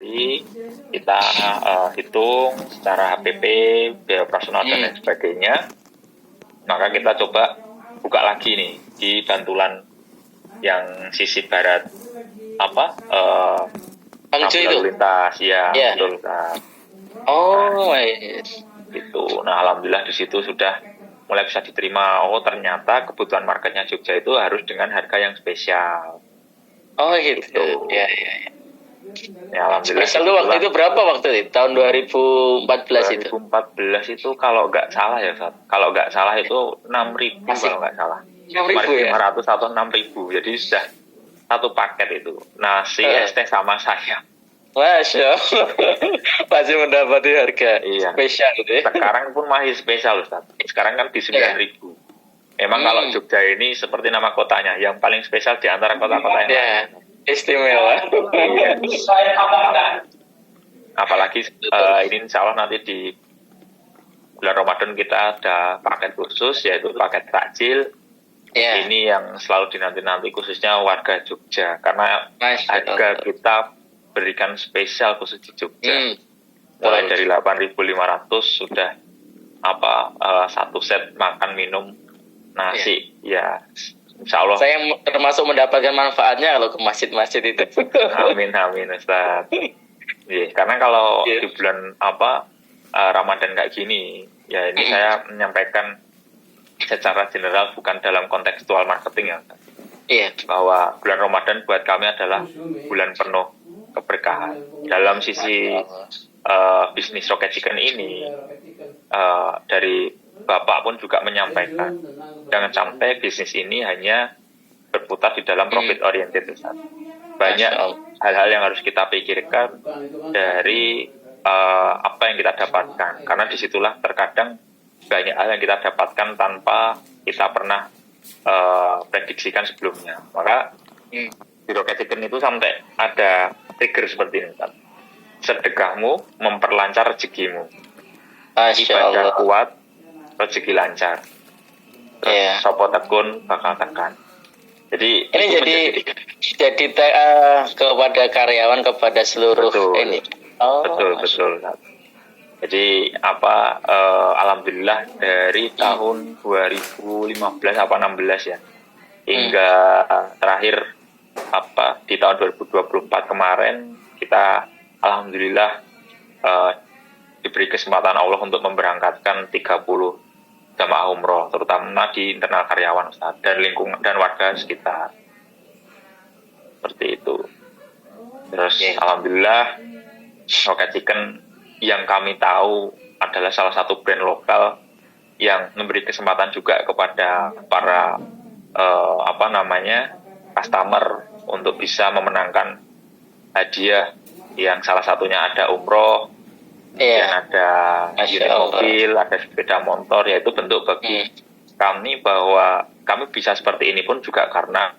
Jadi kita hitung secara HPP, biaya operasional dan lain sebagainya. Maka kita coba buka lagi nih di Bantulan yang sisi barat Hangzhou itu. lalu lintas, ya, Iya. betul Ustaz. Yes. Gitu. Nah, alhamdulillah di situ sudah mulai bisa diterima. Oh, ternyata kebutuhan marketnya Jogja itu harus dengan harga yang spesial. Oh gitu. Gitu. Ya. Ya, alhamdulillah. Spesial itu waktu itu berapa waktu itu? Tahun 2014 itu. 2014 itu kalau nggak salah ya, Ustaz. Kalau nggak salah itu 6.000 kalau nggak salah. 6.000 ya? 500 atau 6.000. Jadi sudah satu paket itu. Nasi, es teh sama saya. Masya Allah. Masih mendapati harga spesial gitu ya. Sekarang pun masih spesial Ustaz. Sekarang kan di 9.000. Memang kalau Jogja ini seperti nama kotanya, yang paling spesial di antara kota-kota yang lain. Istimewa. Iya. Apalagi ini insya Allah nanti di bulan Ramadan kita ada paket khusus, yaitu paket takjil. Ini yang selalu dinanti-nanti khususnya warga Jogja, karena harga kita berikan spesial khusus di Jogja. Mulai dari 8.500 sudah satu set makan minum nasi. Ya, insya Allah. Saya termasuk mendapatkan manfaatnya kalau ke masjid-masjid itu. Amin Ustaz. Karena kalau di bulan Ramadan kayak gini, ya ini saya menyampaikan secara general, bukan dalam kontekstual marketing ya. Bahwa bulan Ramadan buat kami adalah bulan penuh keberkahan. Dalam sisi bisnis Rocket Chicken ini, dari Bapak pun juga menyampaikan, jangan sampai bisnis ini hanya berputar di dalam profit oriented. Banyak hal-hal yang harus kita pikirkan dari apa yang kita dapatkan, karena disitulah terkadang banyak hal yang kita dapatkan tanpa kita pernah prediksikan sebelumnya. Maka di Rocket Chicken itu sampai ada trigger seperti ini, Ustaz. Sedekahmu memperlancar rezekimu. Ibadah kuat, rezeki lancar. Sopo tekun bakal tekan. Jadi ini jadi kepada karyawan, kepada seluruh ini. Betul. Jadi alhamdulillah dari tahun 2015 apa 16 ya hingga terakhir di tahun 2024 kemarin kita alhamdulillah diberi kesempatan Allah untuk memberangkatkan 30 jamaah umroh, terutama di internal karyawan Ustaz, dan lingkungan dan warga sekitar. Seperti itu. Terus alhamdulillah Rocket Chicken yang kami tahu adalah salah satu brand lokal yang memberi kesempatan juga kepada para customer untuk bisa memenangkan hadiah yang salah satunya ada umroh, dan ada unit mobil, ada sepeda motor. Yaitu bentuk bagi kami bahwa kami bisa seperti ini pun juga karena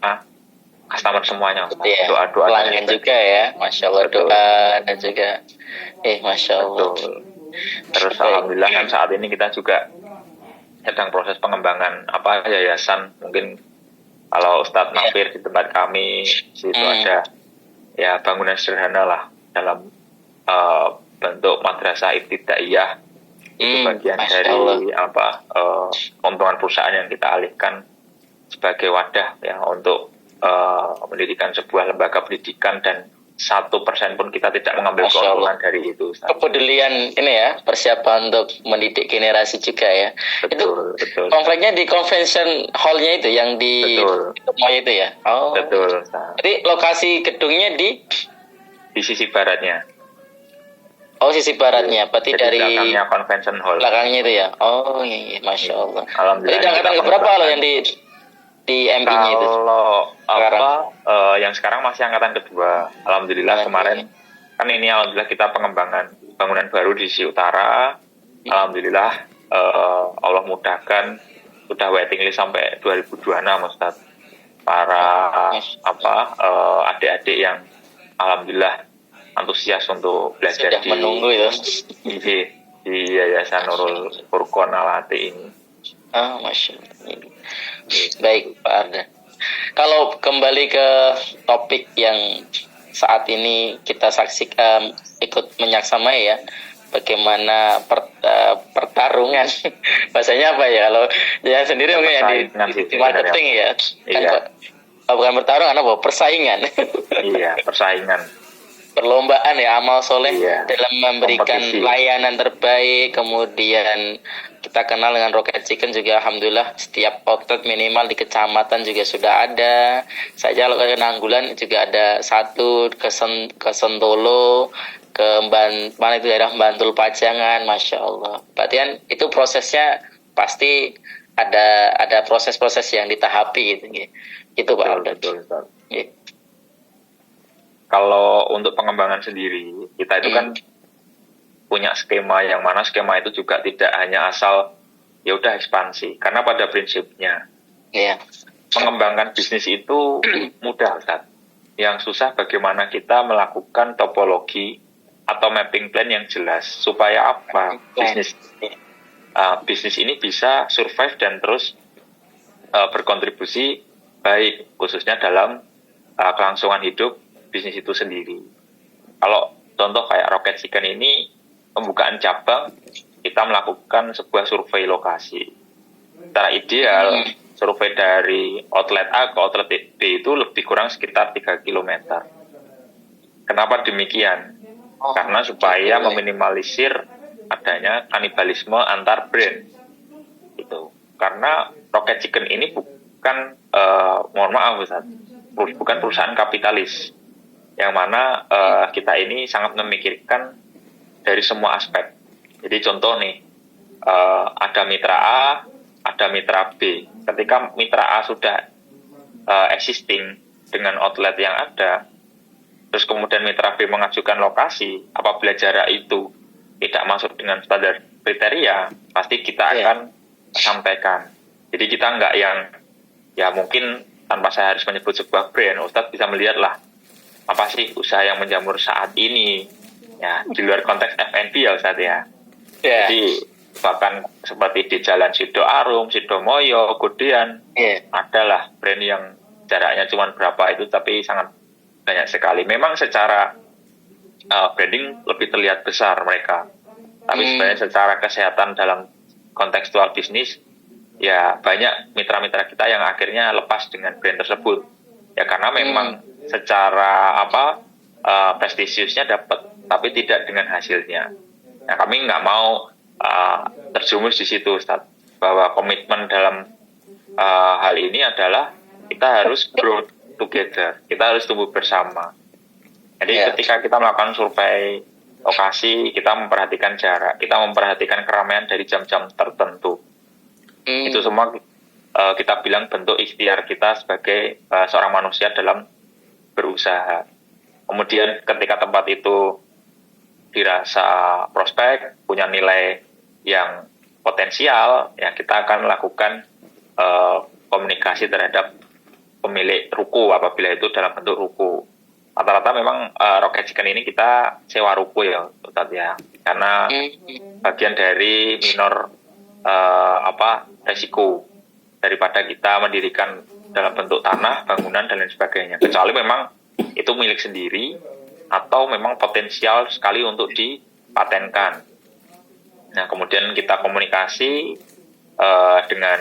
customer semuanya. Doa-doa pelanggan juga ya, Masya Allah. Doa dan juga Masya Allah. Terus alhamdulillah kan saat ini kita juga sedang proses pengembangan yayasan. Mungkin kalau Ustadz mampir di tempat kami, situ ada ya bangunan sederhana lah dalam bentuk madrasah ibtidaiyah. Itu bagian dari keuntungan perusahaan yang kita alihkan sebagai wadah ya untuk mendirikan sebuah lembaga pendidikan, dan 1% pun kita tidak mengambil keuntungan dari itu. Kepedulian ini ya, persiapan untuk mendidik generasi juga ya. Betul. Konfliknya di convention hall-nya itu yang di Moy itu ya. Betul. Jadi lokasi gedungnya di sisi baratnya. Sisi baratnya. Berarti dari belakangnya convention hall. Belakangnya itu ya. Iya, Masya Allah. Alhamdulillah. Jadi angkatan berapa loh yang di MI-nya itu? Kalau yang sekarang masih angkatan kedua. Alhamdulillah kemarin kan ini alhamdulillah kita pengembangan bangunan baru di sisi utara. Alhamdulillah Allah mudahkan sudah waiting list sampai 2026 Ustaz. Para adik-adik yang alhamdulillah antusias untuk belajar sudah menunggu itu di Yayasan Nurul Furqon Al-Ati ini. Masya Allah. Baik Pak Arda. Kalau kembali ke topik yang saat ini kita saksikan, ikut menyaksikan ya, bagaimana pertarungan bahasanya apa ya kalau yang sendiri mungkin yang di marketing ya kan, bukan pertarungan, apa persaingan. Iya, persaingan, perlombaan ya, amal soleh dalam memberikan layanan terbaik. Kemudian kita kenal dengan Rocket Chicken juga, alhamdulillah setiap outlet minimal di kecamatan juga sudah ada. Saja kalau ke Nanggulan juga ada satu, ke Sentolo, ke mana itu daerah Bantul Pajangan, masya Allah. Berarti kan itu prosesnya pasti ada proses-proses yang ditahapi gitu Pak. Betul. Kalau untuk pengembangan sendiri, kita itu kan punya skema, yang mana skema itu juga tidak hanya asal ya udah ekspansi. Karena pada prinsipnya mengembangkan bisnis itu mudah, Ustaz. Yang susah bagaimana kita melakukan topologi atau mapping plan yang jelas supaya apa bisnis ini bisa survive dan terus berkontribusi baik, khususnya dalam kelangsungan hidup bisnis itu sendiri. Kalau contoh kayak Rocket Chicken ini, pembukaan cabang, kita melakukan sebuah survei lokasi. Secara ideal, survei dari outlet A ke outlet B itu lebih kurang sekitar 3 km. Kenapa demikian? Karena supaya meminimalisir adanya kanibalisme antar brand. Itu. Karena Rocket Chicken ini bukan, mohon maaf Ustaz, bukan perusahaan kapitalis. Yang mana kita ini sangat memikirkan dari semua aspek. Jadi contoh nih, ada mitra A, ada mitra B. Ketika mitra A sudah existing dengan outlet yang ada, terus kemudian mitra B mengajukan lokasi, apabila jarak itu tidak masuk dengan standar kriteria, pasti kita akan sampaikan. Jadi kita nggak yang, ya mungkin tanpa saya harus menyebut sebuah brand, Ustadz bisa melihatlah apa sih usaha yang menjamur saat ini, ya di luar konteks F&B ya Ustadz ya. Jadi bahkan seperti di Jalan Sido Arum, Sido Moyo, Godean, adalah brand yang jaraknya cuma berapa itu, tapi sangat banyak sekali. Memang secara branding lebih terlihat besar mereka, tapi sebenarnya secara kesehatan dalam kontekstual bisnis, ya banyak mitra-mitra kita yang akhirnya lepas dengan brand tersebut. Ya karena memang secara prestisiusnya dapat, tapi tidak dengan hasilnya. Nah, kami nggak mau terjumus di situ, Ustaz, bahwa komitmen dalam hal ini adalah kita harus grow together, kita harus tumbuh bersama. Jadi ketika kita melakukan survei lokasi, kita memperhatikan jarak, kita memperhatikan keramaian dari jam-jam tertentu. Itu semua kita bilang bentuk ikhtiar kita sebagai seorang manusia dalam berusaha. Kemudian ketika tempat itu dirasa prospek, punya nilai yang potensial, ya kita akan melakukan komunikasi terhadap pemilik ruko apabila itu dalam bentuk ruko. Rata-rata memang Rocket Chicken ini kita sewa ruko ya, Ustadz ya, karena bagian dari minor resiko daripada kita mendirikan dalam bentuk tanah, bangunan dan lain sebagainya. Kecuali memang itu milik sendiri atau memang potensial sekali untuk dipatenkan. Nah, kemudian kita komunikasi dengan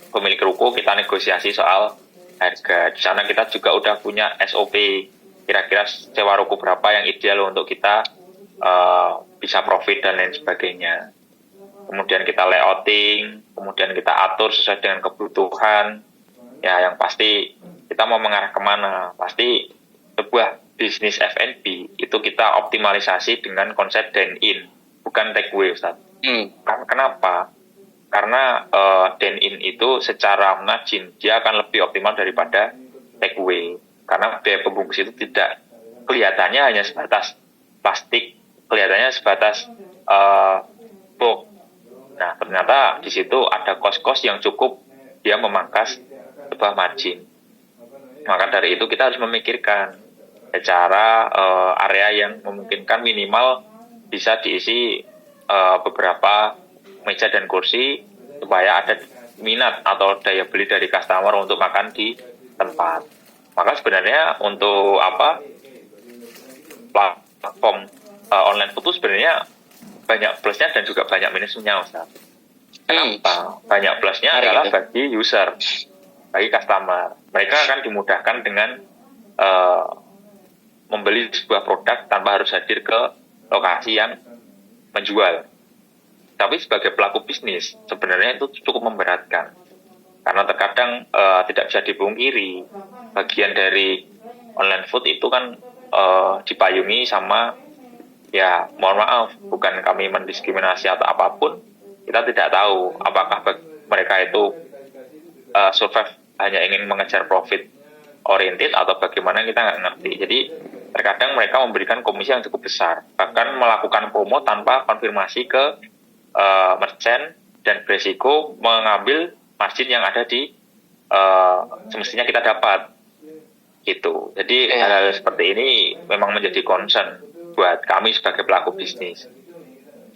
pemilik ruko, kita negosiasi soal harga. Di sana kita juga udah punya SOP, kira-kira sewa ruko berapa yang ideal untuk kita bisa profit dan lain sebagainya. Kemudian kita layouting, kemudian kita atur sesuai dengan kebutuhan. Ya, yang pasti kita mau mengarah kemana? Pasti sebuah bisnis F&B itu kita optimalisasi dengan konsep dine-in, bukan take away, Ustaz. Kenapa? Karena dine-in itu secara margin dia akan lebih optimal daripada take away. Karena biaya pembungkus itu tidak kelihatannya hanya sebatas plastik, kelihatannya sebatas box. Nah, ternyata di situ ada kos-kos yang cukup dia memangkas sebuah margin. Maka dari itu kita harus memikirkan secara area yang memungkinkan minimal bisa diisi beberapa meja dan kursi supaya ada minat atau daya beli dari customer untuk makan di tempat. Maka sebenarnya untuk platform online food itu sebenarnya banyak plusnya dan juga banyak minusnya, Ustaz. Kenapa? Banyak plusnya adalah bagi user, bagi customer. Mereka akan dimudahkan dengan membeli sebuah produk tanpa harus hadir ke lokasi yang menjual. Tapi sebagai pelaku bisnis, sebenarnya itu cukup memberatkan. Karena terkadang tidak bisa dipungkiri, bagian dari online food itu kan dipayungi sama, ya mohon maaf, bukan kami mendiskriminasi atau apapun, kita tidak tahu apakah mereka itu survive hanya ingin mengejar profit oriented atau bagaimana, kita nggak ngerti. Jadi terkadang mereka memberikan komisi yang cukup besar, bahkan melakukan promo tanpa konfirmasi ke merchant dan beresiko mengambil margin yang ada di semestinya kita dapat gitu. Jadi hal-hal seperti ini memang menjadi concern buat kami sebagai pelaku bisnis.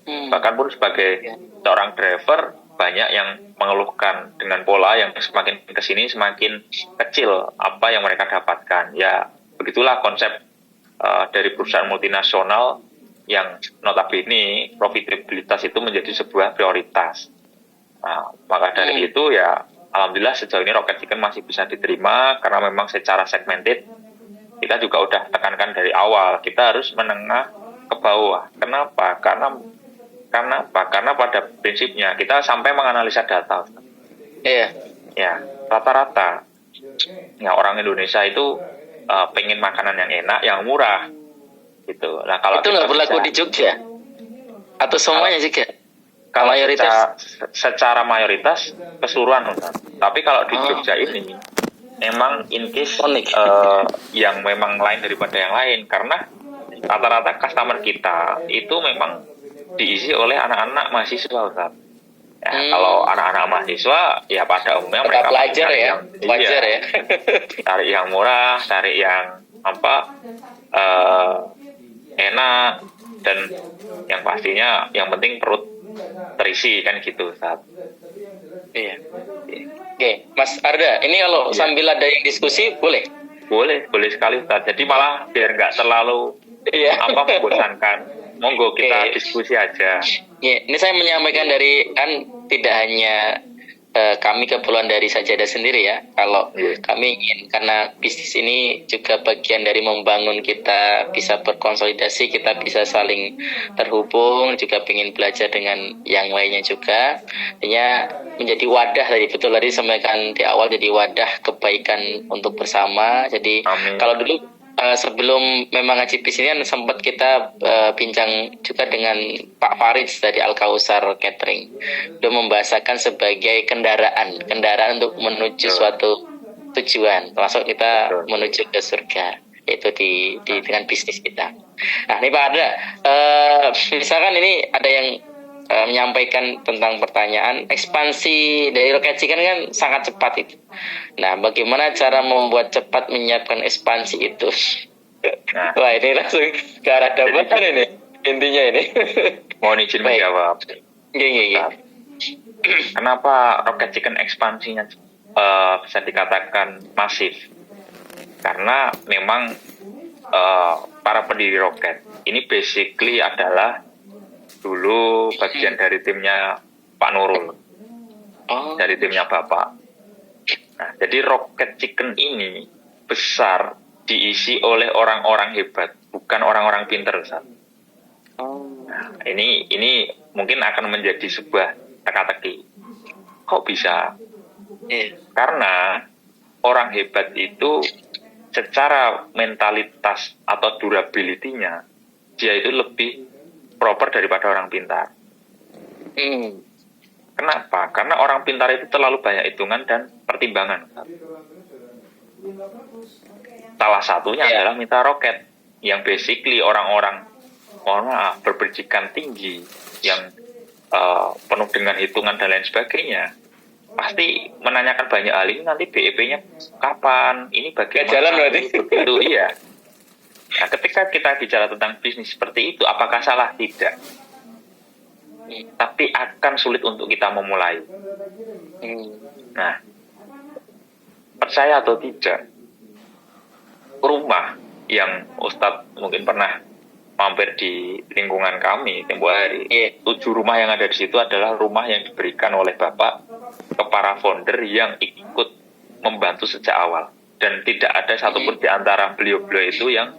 Bahkan pun sebagai seorang driver, banyak yang mengeluhkan dengan pola yang semakin kesini semakin kecil apa yang mereka dapatkan. Ya begitulah konsep dari perusahaan multinasional yang notabene profitabilitas itu menjadi sebuah prioritas. Nah, maka dari itu ya alhamdulillah sejauh ini Rocket Chicken masih bisa diterima karena memang secara segmented kita juga udah tekankan dari awal, kita harus menengah ke bawah. Kenapa? Karena pada prinsipnya kita sampai menganalisa data. Ya, rata-rata ya orang Indonesia itu pengen makanan yang enak, yang murah, gitu. Nah, kalau itu nggak berlaku di Jogja atau semuanya juga? Kalau mayoritas secara mayoritas keseluruhan, tapi kalau di Jogja ini memang in case yang memang lain daripada yang lain, karena rata-rata customer kita itu memang diisi oleh anak-anak mahasiswa, Ustaz. Ya, kalau anak-anak mahasiswa ya pada umumnya mereka pelajar ya, wajar ya. Cari yang murah, cari yang enak, dan yang pastinya yang penting perut terisi kan gitu, Ustaz. Iya. Oke, Mas Arda, ini kalau sambil ada yang diskusi boleh sekali, Ustaz. Jadi malah biar nggak terlalu membosankan. Monggo kita diskusi aja. Ya, ini saya menyampaikan dari tidak hanya kami keperluan dari Sajadah sendiri ya. Kalau kami ingin, karena bisnis ini juga bagian dari membangun kita bisa berkonsolidasi, kita bisa saling terhubung, juga ingin belajar dengan yang lainnya juga. Artinya menjadi wadah, betul tadi sampaikan di awal, jadi wadah kebaikan untuk bersama. Jadi kalau dulu sebelum memang ngaji bisnis ini sempat kita bincang juga dengan Pak Farid dari Al Kausar Catering. Dia membahasakan sebagai kendaraan untuk menuju suatu tujuan, termasuk kita menuju ke surga, yaitu di dengan bisnis kita. Nah, ini Pak Arda, misalkan ini ada yang menyampaikan tentang pertanyaan ekspansi dari Rocket Chicken kan sangat cepat itu. Nah, bagaimana cara membuat cepat menyiapkan ekspansi itu? Wah, ini langsung ke arah dapatan ini intinya ini. Mohon izin menjawab. Gini. Kenapa Rocket Chicken ekspansinya bisa dikatakan masif? Karena memang para pendiri Rocket ini basically adalah dulu bagian dari timnya Pak Nurul, dari timnya Bapak. Nah, jadi Rocket Chicken ini besar diisi oleh orang-orang hebat, bukan orang-orang pinter, Ustaz. Nah, ini mungkin akan menjadi sebuah teka-teki. Kok bisa? Karena orang hebat itu secara mentalitas atau durability-nya dia itu lebih proper daripada orang pintar. Kenapa? Karena orang pintar itu terlalu banyak hitungan dan pertimbangan. Salah satunya adalah mitra roket, yang basically orang-orang berpendidikan tinggi, yang penuh dengan hitungan dan lain sebagainya, pasti menanyakan banyak hal. Ini nanti BEP-nya kapan? Ini bagaimana? Jalan berarti. Itu iya. Nah, ketika kita bicara tentang bisnis seperti itu, apakah salah? Tidak. Tapi akan sulit untuk kita memulai. Nah, percaya atau tidak, rumah yang Ustadz mungkin pernah mampir di lingkungan kami tempo hari, 7 rumah yang ada di situ adalah rumah yang diberikan oleh Bapak ke para founder yang ikut membantu sejak awal. Dan tidak ada satupun di antara beliau-beliau itu yang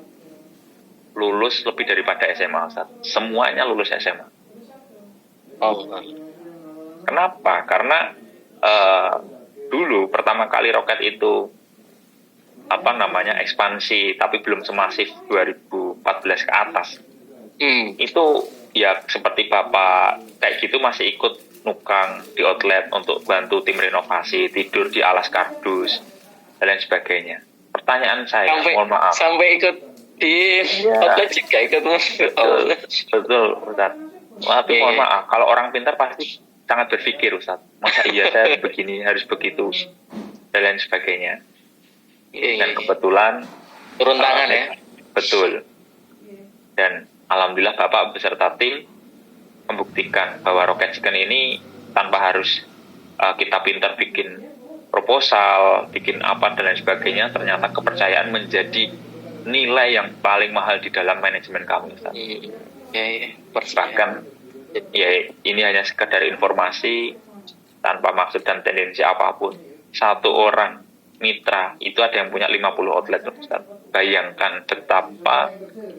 lulus lebih daripada SMA, Ustaz. Semuanya lulus SMA. Kenapa? Karena dulu pertama kali Roket itu ekspansi, tapi belum semasif 2014 ke atas. Itu ya seperti Bapak kayak gitu masih ikut nukang di outlet untuk bantu tim renovasi, tidur di alas kardus dan lain sebagainya. Pertanyaan saya, mohon maaf. Sampai ikut di outlet juga ikut. Betul, Ustaz. Tapi mohon maaf, kalau orang pintar pasti sangat berpikir, Ustaz. Masa iya saya begini, harus begitu dan lain sebagainya. Dan kebetulan turun tangan ya. Betul. Dan alhamdulillah Bapak beserta tim membuktikan bahwa Rocket Chicken ini tanpa harus kita pintar bikin proposal, bikin apa dan lain sebagainya, ternyata kepercayaan menjadi nilai yang paling mahal di dalam manajemen kami, Ustaz. Bahkan ya ini hanya sekedar informasi tanpa maksud dan tendensi apapun. Satu orang mitra itu ada yang punya 50 outlet, Ustaz. Bayangkan betapa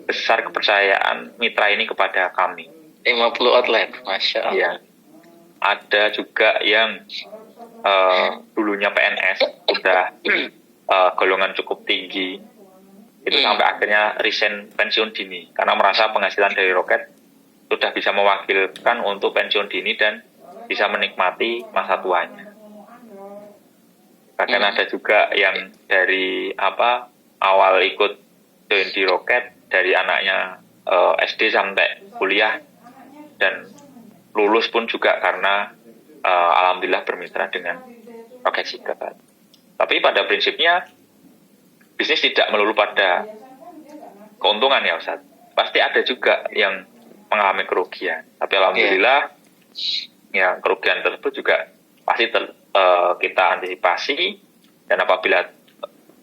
besar kepercayaan mitra ini kepada kami. 50 outlet, Masya Allah. Ya. Ada juga yang dulunya PNS udah golongan cukup tinggi, itu sampai akhirnya resign pensiun dini karena merasa penghasilan dari Roket sudah bisa mewakilkan untuk pensiun dini dan bisa menikmati masa tuanya. Bahkan ada juga yang dari awal ikut join di Roket, dari anaknya SD sampai kuliah dan lulus pun juga karena alhamdulillah bermitra dengan Rocket Chicken. Tapi pada prinsipnya bisnis tidak melulu pada keuntungan ya Ustaz. Pasti ada juga yang mengalami kerugian. Tapi alhamdulillah ya kerugian tersebut juga pasti kita antisipasi, dan apabila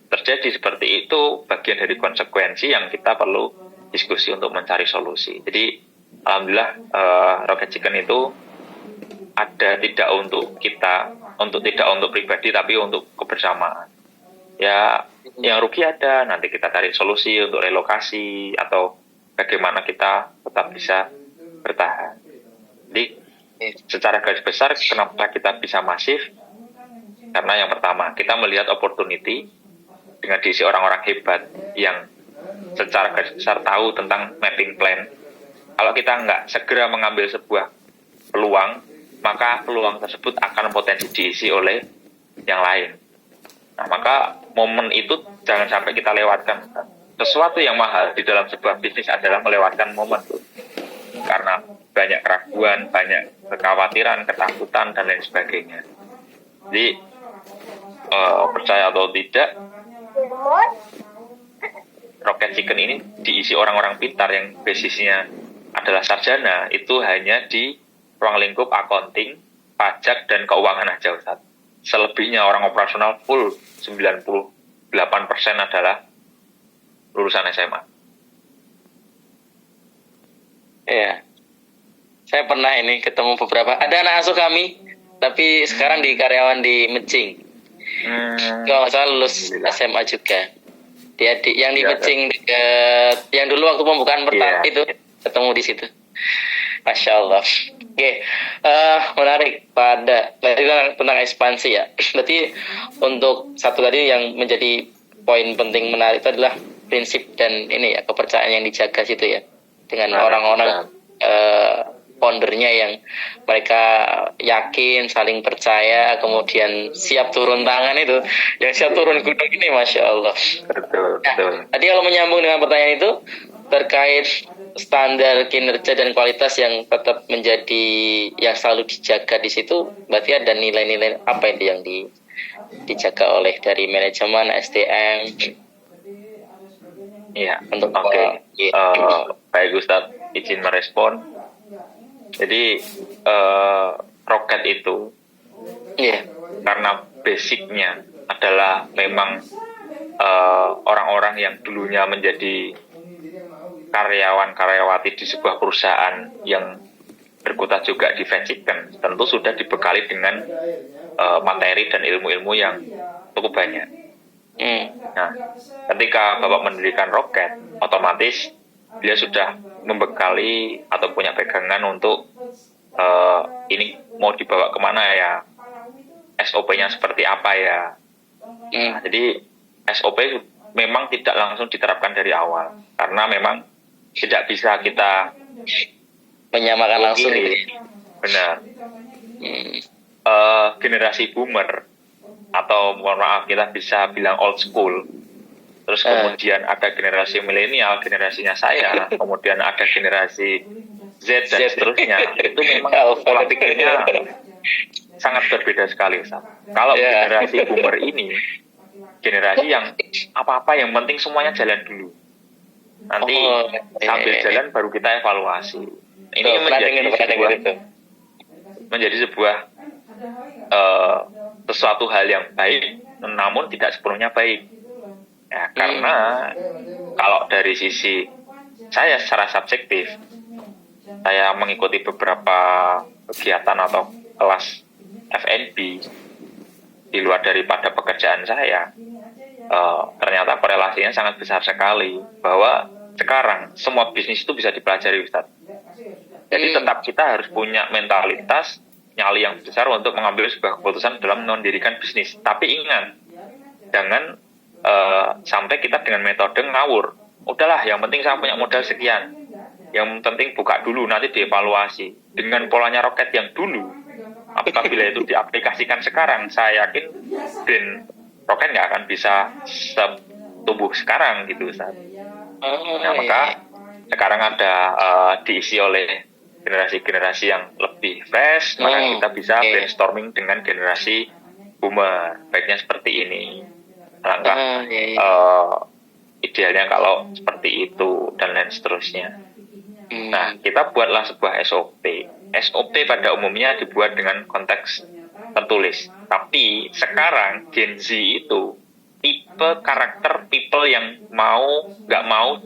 terjadi seperti itu bagian dari konsekuensi yang kita perlu diskusi untuk mencari solusi. Jadi alhamdulillah Rocket Chicken itu ada tidak untuk kita, tidak untuk pribadi tapi untuk kebersamaan. Ya yang rugi ada, nanti kita cari solusi untuk relokasi atau bagaimana kita tetap bisa bertahan. Jadi secara garis besar kenapa kita bisa masif? Karena yang pertama, kita melihat opportunity dengan diisi orang-orang hebat yang secara garis besar tahu tentang mapping plan. Kalau kita nggak segera mengambil sebuah peluang, maka peluang tersebut akan potensi diisi oleh yang lain. Nah, maka momen itu jangan sampai kita lewatkan. Sesuatu yang mahal di dalam sebuah bisnis adalah melewatkan momen. Karena banyak keraguan, banyak kekhawatiran, ketakutan, dan lain sebagainya. Jadi, percaya atau tidak, Rocket Chicken ini diisi orang-orang pintar yang basisnya adalah sarjana, itu hanya di ruang lingkup accounting, pajak, dan keuangan aja, Ustaz. Selebihnya orang operasional full 98% adalah lulusan SMA. Iya. Saya pernah ini ketemu beberapa, ada anak asuh kami, tapi sekarang di karyawan di Mecing. Kalau saya lulus SMA juga. Dia yang di Mecing dekat, yang dulu waktu pembukaan pertama itu ketemu di situ. Masya Allah. Oke, menarik pada tentang ekspansi ya. Berarti untuk satu tadi yang menjadi poin penting menarik itu adalah prinsip dan ini ya, kepercayaan yang dijaga situ ya, dengan orang-orang foundernya yang mereka yakin, saling percaya, kemudian siap turun tangan itu, yang siap turun gunung ini, Masya Allah. Betul. Tadi kalau menyambung dengan pertanyaan itu terkait standar kinerja dan kualitas yang tetap menjadi yang selalu dijaga di situ, berarti ada nilai-nilai apa itu yang dijaga oleh dari manajemen SDM? Iya, oke. Baik Ustaz, izin merespon. Jadi Rocket itu karena basicnya adalah memang orang-orang yang dulunya menjadi karyawan-karyawati di sebuah perusahaan yang berkutat juga di fried chicken, tentu sudah dibekali dengan materi dan ilmu-ilmu yang cukup banyak. Nah, ketika Bapak mendirikan Roket, otomatis dia sudah membekali atau punya pegangan untuk ini mau dibawa kemana ya, SOP-nya seperti apa ya. Nah, jadi SOP memang tidak langsung diterapkan dari awal, karena memang tidak bisa kita menyamakan langsung. Benar. Generasi boomer atau mohon maaf kita bisa bilang old school, terus kemudian ada generasi milenial, generasinya saya, kemudian ada generasi Z dan seterusnya. Itu memang pola pikirnya sangat berbeda sekali, Ustaz. Kalau generasi boomer ini generasi yang apa-apa yang penting semuanya jalan dulu, nanti sambil jalan baru kita evaluasi. Ini menjadi sebuah sesuatu hal yang baik, namun tidak sepenuhnya baik. Ya, karena kalau dari sisi saya secara subjektif, saya mengikuti beberapa kegiatan atau kelas FNB di luar daripada pekerjaan saya, ternyata korelasinya sangat besar sekali bahwa sekarang semua bisnis itu bisa dipelajari, Ustaz. Jadi tetap kita harus punya mentalitas nyali yang besar untuk mengambil sebuah keputusan dalam mendirikan bisnis. Tapi ingat, jangan sampai kita dengan metode ngawur. Udahlah, yang penting saya punya modal sekian. Yang penting buka dulu, nanti dievaluasi. Dengan polanya Roket yang dulu, apabila itu diaplikasikan sekarang, saya yakin brand Roket nggak akan bisa tumbuh sekarang gitu, Ustaz. Nah, maka sekarang ada diisi oleh generasi-generasi yang lebih fresh, maka kita bisa brainstorming dengan generasi boomer. Baiknya seperti ini. Alangkah idealnya kalau seperti itu dan lain seterusnya. Nah, kita buatlah sebuah SOP. SOP pada umumnya dibuat dengan konteks tertulis. Tapi sekarang Gen Z itu tipe karakter people yang nggak mau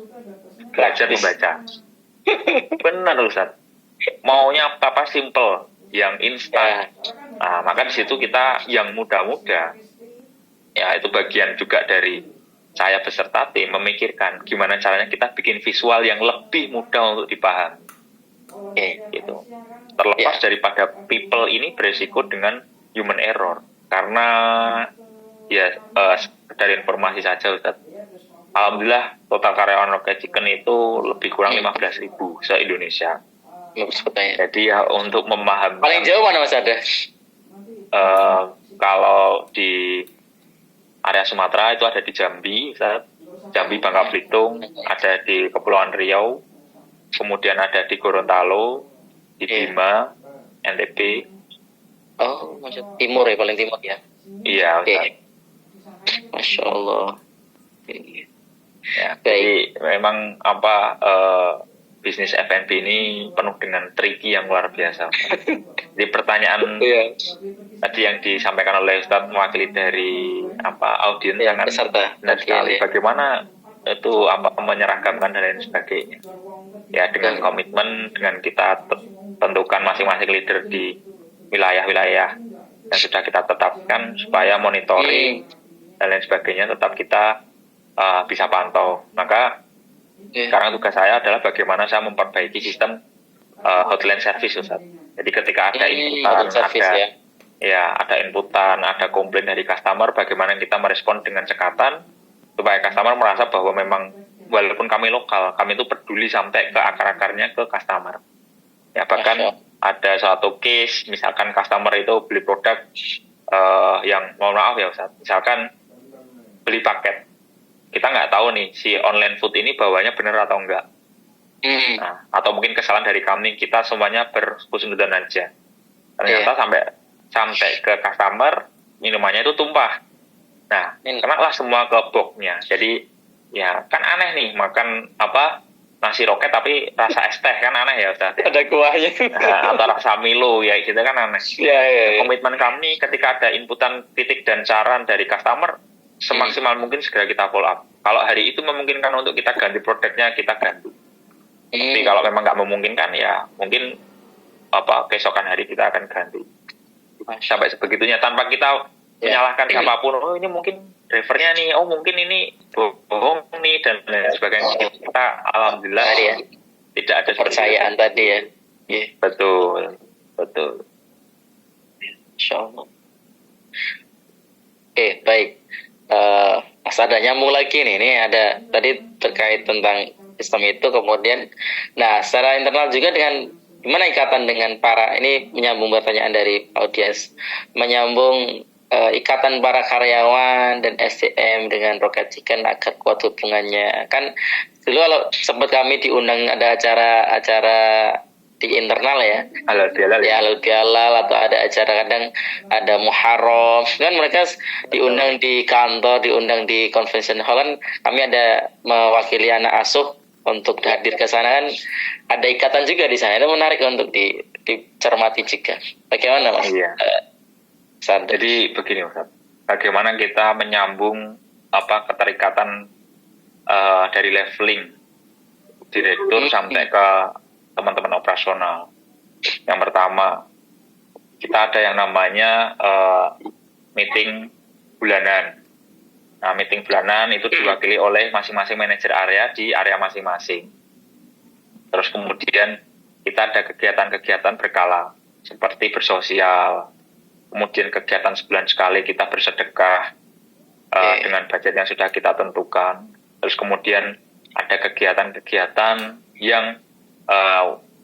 belajar membaca. Benar, Ustaz. Maunya apa simple, yang instan. Nah, maka di situ kita yang muda-muda, ya itu bagian juga dari saya beserta tim memikirkan gimana caranya kita bikin visual yang lebih mudah untuk dipahami. Gitu. Terlepas daripada people ini beresiko dengan human error, karena ya dari informasi saja, Ustaz. Alhamdulillah total karyawan Roket Chicken itu lebih kurang 15.000 se-Indonesia. Jadi ya untuk memahami. Paling jauh mana Mas ada? Kalau di area Sumatera itu ada di Jambi, Jambi, Bangka Belitung, ada di Kepulauan Riau, kemudian ada di Gorontalo, di Bima, NTB. Oh, maksud timur ya, paling timur ya? Iya, Masya Allah. Ya, jadi memang bisnis F&B ini penuh dengan tricky yang luar biasa. Di pertanyaan tadi yang disampaikan oleh Ustadz mewakili dari audiens sangat benar sekali. Bagaimana itu menyeragamkan dan lain sebagainya. Ya, dengan komitmen, dengan kita tentukan masing-masing leader di wilayah-wilayah yang sudah kita tetapkan supaya monitoring dan lain sebagainya tetap kita bisa pantau. Maka sekarang tugas saya adalah bagaimana saya memperbaiki sistem hotline service, Ustaz. Jadi ketika ada inputan, ada inputan, ada komplain dari customer, bagaimana kita merespon dengan cekatan supaya customer merasa bahwa memang walaupun kami lokal, kami itu peduli sampai ke akar-akarnya ke customer. Ya, bahkan ada suatu case, misalkan customer itu beli produk yang mohon maaf ya Ustaz, misalkan beli paket. Kita nggak tahu nih si online food ini bawanya benar atau enggak. Nah, atau mungkin kesalahan dari kami, kita semuanya berhusnudzon aja. Ternyata sampai ke customer minumannya itu tumpah. Nah, kenalah semua ke boxnya. Jadi ya kan aneh nih makan nasi Roket tapi rasa es teh, kan aneh ya Ustaz. Ada kuahnya. Nah, atau rasa Milo ya gitu kan aneh. Komitmen kami ketika ada inputan titik dan saran dari customer, semaksimal mungkin segera kita follow up. Kalau hari itu memungkinkan untuk kita ganti produknya, kita ganti. Tapi kalau memang nggak memungkinkan, ya mungkin keesokan hari kita akan ganti. Sampai sebegitunya tanpa kita menyalahkan siapapun. Oh ini mungkin drivernya nih, oh mungkin ini bohong nih dan lain sebagainya. Kita alhamdulillah ya tidak ada kepercayaan tadi ya. Betul. Insyaallah. Baik. Mas ada nyambung lagi nih. Ini ada tadi terkait tentang sistem itu, kemudian secara internal juga dengan gimana ikatan dengan para, ini menyambung pertanyaan dari audiens, menyambung ikatan para karyawan dan SDM dengan Rocket Chicken agar kuat hubungannya. Kan dulu kalau sempat kami diundang ada acara di internal ya, halal bihalal atau ada acara, kadang ada Muharram kan, mereka diundang di kantor, diundang di convention hall, kan kami ada mewakili anak asuh untuk hadir ke sana, kan ada ikatan juga di sana. Itu menarik untuk dicermati juga. Bagaimana Mas? Iya. Jadi begini Ustaz, bagaimana kita menyambung keterikatan dari leveling direktur sampai ke teman-teman operasional. Yang pertama, kita ada yang namanya meeting bulanan. Nah, meeting bulanan itu diwakili oleh masing-masing manajer area di area masing-masing. Terus kemudian kita ada kegiatan-kegiatan berkala, seperti bersosial. Kemudian kegiatan sebulan sekali kita bersedekah dengan budget yang sudah kita tentukan. Terus kemudian ada kegiatan-kegiatan yang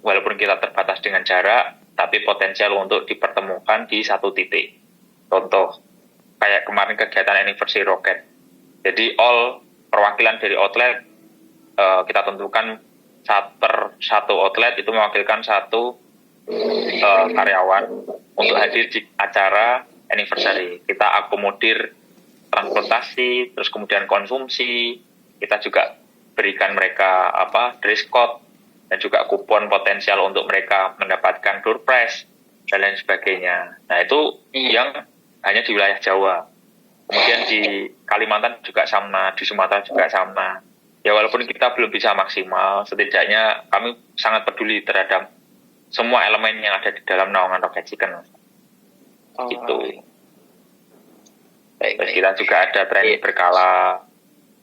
walaupun kita terbatas dengan jarak, tapi potensial untuk dipertemukan di satu titik. Contoh, kayak kemarin kegiatan anniversary Rocket. Jadi perwakilan dari outlet kita tentukan per satu outlet itu mewakilkan satu karyawan untuk hadir di acara anniversary. Kita akomodir transportasi, terus kemudian konsumsi. Kita juga berikan mereka dress code, dan juga kupon potensial untuk mereka mendapatkan door prize dan lain sebagainya. Nah itu yang hanya di wilayah Jawa. Kemudian di Kalimantan juga sama, di Sumatera juga sama. Ya walaupun kita belum bisa maksimal, setidaknya kami sangat peduli terhadap semua elemen yang ada di dalam naungan Rocket Chicken. Gitu. Terus kita juga ada training berkala,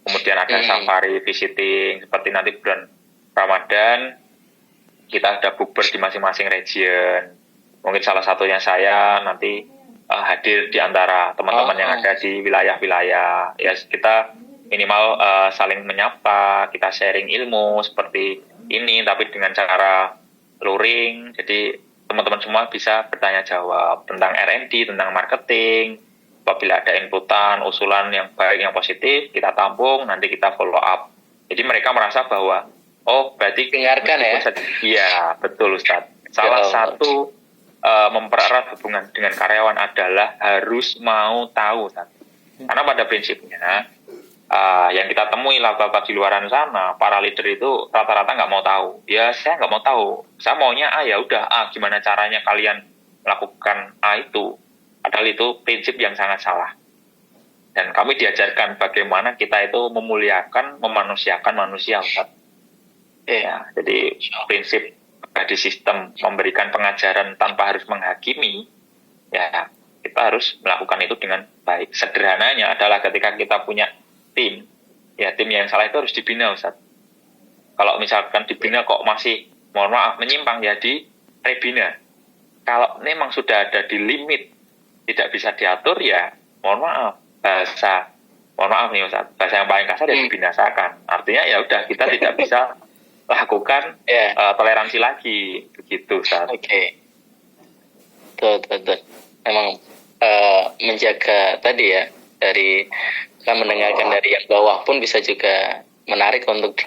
kemudian ada safari visiting, seperti nanti bulan Ramadan kita ada bukber di masing-masing region. Mungkin salah satunya saya nanti hadir di antara teman-teman yang ada di wilayah-wilayah. Ya kita minimal saling menyapa, kita sharing ilmu seperti ini, tapi dengan cara luring. Jadi teman-teman semua bisa bertanya jawab tentang R&D, tentang marketing. Apabila ada inputan, usulan yang baik, yang positif, kita tampung, nanti kita follow up. Jadi mereka merasa bahwa berarti dengarkan ya. Iya, betul Ustaz. Salah satu mempererat hubungan dengan karyawan adalah harus mau tahu, Ustaz. Karena pada prinsipnya yang kita temui laba-laba di luaran sana, para leader itu rata-rata nggak mau tahu. Ya, saya nggak mau tahu. Saya maunya ya udah gimana caranya kalian melakukan itu. Padahal itu prinsip yang sangat salah. Dan kami diajarkan bagaimana kita itu memuliakan, memanusiakan manusia, Ustaz. Ya, jadi prinsip di sistem memberikan pengajaran tanpa harus menghakimi, ya kita harus melakukan itu dengan baik. Sederhananya adalah ketika kita punya tim, ya tim yang salah itu harus dibina, Ustaz. Kalau misalkan dibina kok masih, mohon maaf, menyimpang, ya di rebina. Kalau memang sudah ada di limit, tidak bisa diatur, ya mohon maaf, mohon maaf nih Ustaz, bahasa yang paling kasar ya dibinasakan. Artinya ya udah kita tidak bisa lakukan toleransi lagi, begitu Ustaz. Oke. Betul. Memang menjaga tadi ya, dari kan mendengarkan dari yang bawah pun bisa juga menarik untuk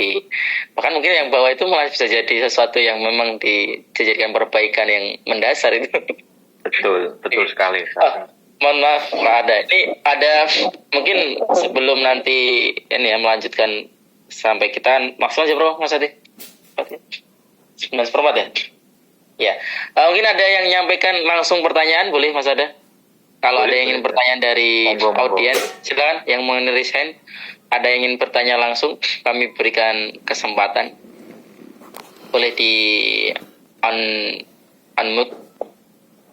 bahkan mungkin yang bawah itu malah bisa jadi sesuatu yang memang dijadikan perbaikan yang mendasar itu. Betul sekali. Mohon maaf Pak Ada. Ini ada mungkin sebelum nanti ini ya melanjutkan sampai kita maksimal aja bro, Mas Adi. 19 ya? Ya. Mungkin ada yang menyampaikan langsung pertanyaan, boleh Mas Ada? Kalau Boleh, ada yang ingin boleh. bertanya dari Monggo. audiens, silakan yang mau raise hand. Ada yang ingin bertanya langsung, kami berikan kesempatan. Boleh di unmute,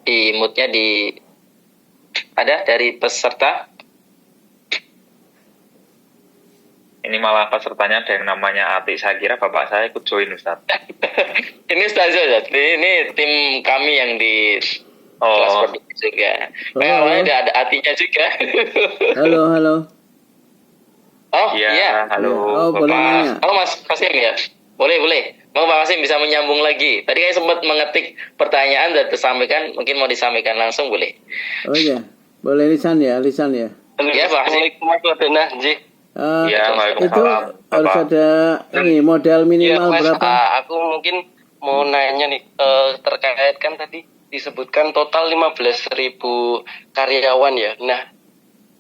di mute-nya di ada dari peserta. Ini malah pesertanya ada yang namanya Ati. Saya kira bapak saya ikut join, Ustaz. Ini Ustaz, ini tim kami yang di kelas produksi juga. Ada artinya juga. Halo. Oh iya. Iya. Halo. Oh, boleh nanya. Halo Mas Kasim ya. Boleh. Mau Pak Kasim bisa menyambung lagi. Tadi saya sempat mengetik pertanyaan dan tersampaikan. Mungkin mau disampaikan langsung boleh. Oh iya, boleh lisan ya. Ya Pak Kasim. Itu Waalaikumsalam, harus Bapak. ada ini modal minimal Mas, berapa? aku mungkin mau nanya nih terkait kan tadi disebutkan total 15.000 karyawan ya. Nah,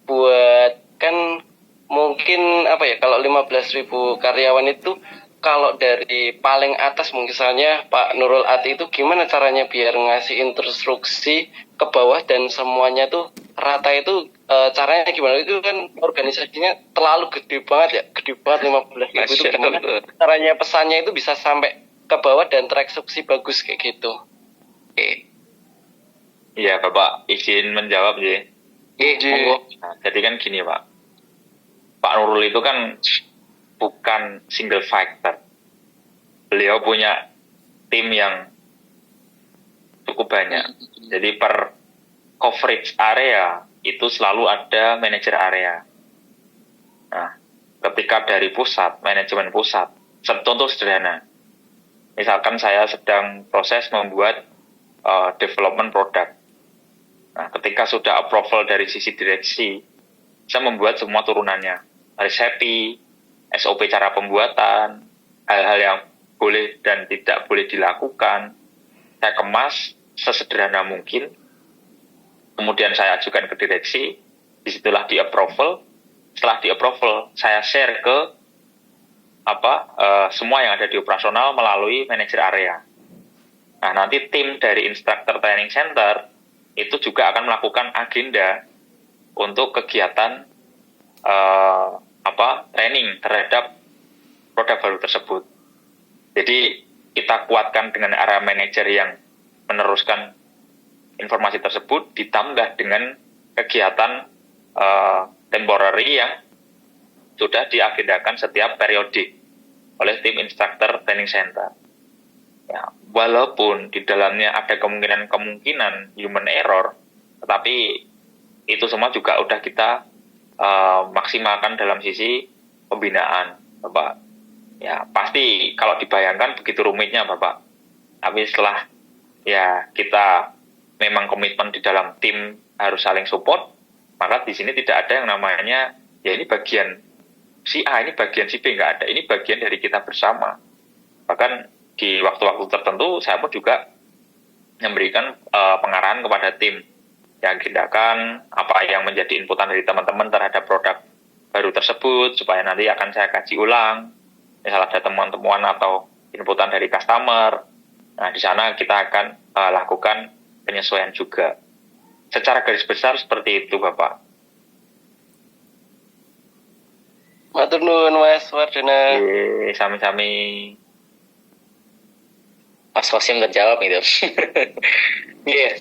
buat kan mungkin apa ya, kalau 15.000 karyawan itu kalau dari paling atas mungkin misalnya Pak Nurul Ati itu gimana caranya biar ngasih instruksi ke bawah dan semuanya tuh rata itu caranya gimana? Itu kan organisasinya terlalu gede banget 15.000 itu gimana caranya pesannya itu bisa sampai ke bawah dan tereksekusi bagus kayak gitu. Oke. Iya, Bapak izin menjawab ya. Monggo. Nah, jadi kan gini, Pak. Pak Nurul itu kan bukan single factor. Beliau punya tim yang cukup banyak. Jadi per coverage area itu selalu ada manajer area. Nah, ketika dari pusat, manajemen pusat, contoh sederhana. Misalkan saya sedang proses membuat development produk. Nah, ketika sudah approval dari sisi direksi, saya membuat semua turunannya. Resepi, SOP cara pembuatan, hal-hal yang boleh dan tidak boleh dilakukan, saya kemas sesederhana mungkin, kemudian saya ajukan ke direksi, disitulah di approval. Setelah di approval, saya share ke semua yang ada di operasional melalui manajer area. Nah, nanti tim dari Instructor Training Center itu juga akan melakukan agenda untuk kegiatan training terhadap produk baru tersebut. Jadi kita kuatkan dengan area manager yang meneruskan informasi tersebut ditambah dengan kegiatan temporary yang sudah diagendakan setiap periodik oleh tim Instructor Training Center. Ya, walaupun di dalamnya ada kemungkinan human error, tetapi itu semua juga udah kita maksimalkan dalam sisi pembinaan, Bapak. Ya, pasti kalau dibayangkan begitu rumitnya, Bapak. Tapi setelah ya kita memang komitmen di dalam tim harus saling support, maka di sini tidak ada yang namanya ya ini bagian si A, ini bagian si B, nggak ada. Ini bagian dari kita bersama. Bahkan di waktu-waktu tertentu saya pun juga memberikan pengarahan kepada tim yang agendakan apa yang menjadi inputan dari teman-teman terhadap produk baru tersebut, supaya nanti akan saya kaji ulang. Misal ada temuan-temuan atau inputan dari customer, nah di sana kita akan lakukan penyesuaian juga. Secara garis besar seperti itu, Bapak. Matur nuwun Mas Wardana. Sami-sami. Mas Kosim terjawab gitu. Iya.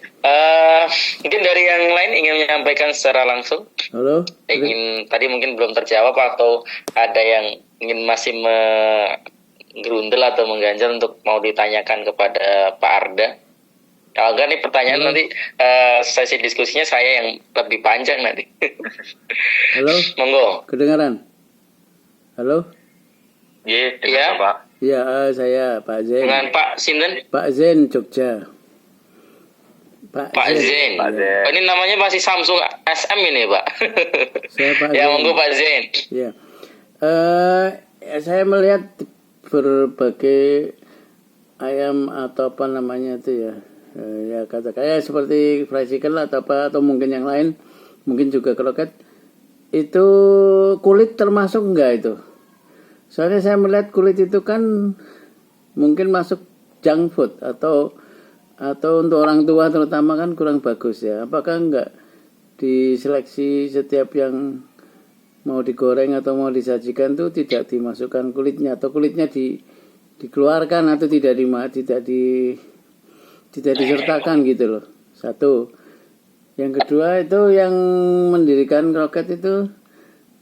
Mungkin dari yang lain ingin menyampaikan secara langsung. Halo. Tadi mungkin belum terjawab atau ada yang ingin masih menggerundel atau mengganjal untuk mau ditanyakan kepada Pak Arda. Kalau enggak nih pertanyaan nanti sesi diskusinya saya yang lebih panjang nanti. Halo. Monggo. Kedengaran? Halo. Iya, Iya. Pak. Iya, saya Pak Zen. Dengan Pak Sinten? Pak Zen Jogja. Pak Zen. Pak Zen. Oh, ini namanya masih Samsung SM ini, Pak. Saya Pak Ya, Zen. monggo Pak Zen. Ya. Saya melihat berbagai ayam atau apa namanya itu ya. Ya kata kayak seperti fried chicken atau apa atau mungkin yang lain, mungkin juga kroket. Itu kulit termasuk enggak itu? Soalnya saya melihat kulit itu kan mungkin masuk junk food atau untuk orang tua terutama kan kurang bagus ya. Apakah enggak diseleksi setiap yang mau digoreng atau mau disajikan tuh tidak dimasukkan kulitnya, atau kulitnya dikeluarkan atau tidak disertakan gitu loh. Satu. Yang kedua itu yang mendirikan kroket itu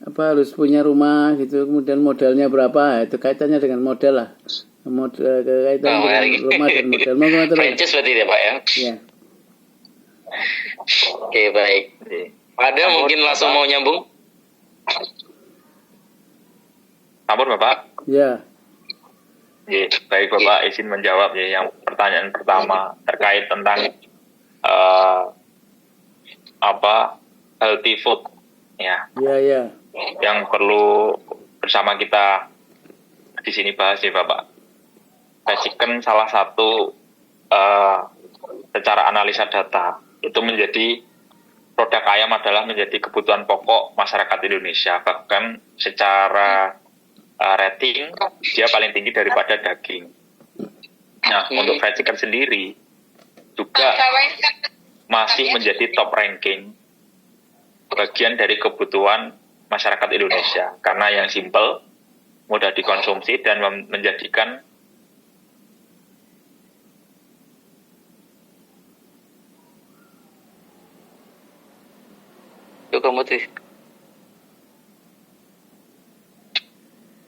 harus punya rumah gitu, kemudian modalnya berapa, itu kaitannya dengan modal lah. Kaitan dengan rumah dan modal. Mau franchise berarti ya Pak ya? Iya. Oke, baik. Ada mungkin langsung mau nyambung? Ampun Bapak. Ya. Baik Bapak, izin menjawab ya yang pertanyaan pertama terkait tentang healthy food ya. Iya. Yang perlu bersama kita di sini bahas ya Bapak. Fried chicken salah satu secara analisa data itu menjadi produk ayam adalah menjadi kebutuhan pokok masyarakat Indonesia, bahkan secara rating dia paling tinggi daripada daging. Nah, untuk fried chicken sendiri juga masih menjadi top ranking bagian dari kebutuhan masyarakat Indonesia karena yang simple, mudah dikonsumsi dan menjadikan Yuk kamu tuh.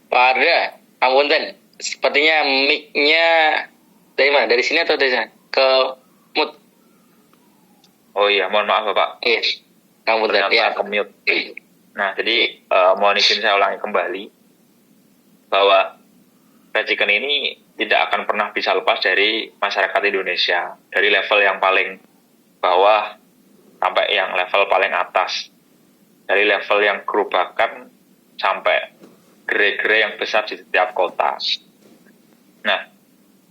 Pak Arda, apunten. Sepertinya mic-nya dari mana? Dari sini atau dari sana? Ke mute. Oh iya, mohon maaf Bapak. Iya. Apunten. Ternyata Ya. ke mute. Nah, jadi mohon izin saya ulangi kembali bahwa fried chicken ini tidak akan pernah bisa lepas dari masyarakat Indonesia, dari level yang paling bawah sampai yang level paling atas, dari level yang gerobakan sampai gerai-gerai yang besar di setiap kota. Nah,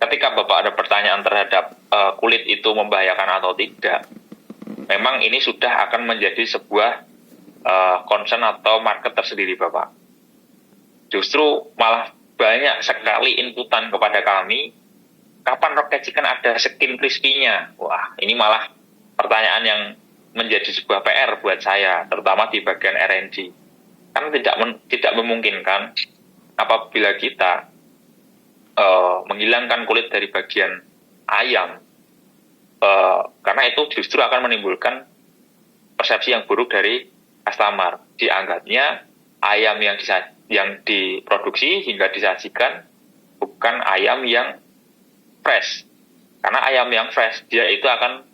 ketika Bapak ada pertanyaan terhadap kulit itu membahayakan atau tidak, memang ini sudah akan menjadi sebuah concern atau market tersendiri Bapak. Justru malah banyak sekali inputan kepada kami, kapan rocket chicken ada skin crispy-nya? Wah, ini malah pertanyaan yang menjadi sebuah PR buat saya, terutama di bagian R&D. Karena tidak memungkinkan apabila kita menghilangkan kulit dari bagian ayam, karena itu justru akan menimbulkan persepsi yang buruk dari customer. Dianggapnya ayam yang diproduksi hingga disajikan bukan ayam yang fresh. Karena ayam yang fresh, dia itu akan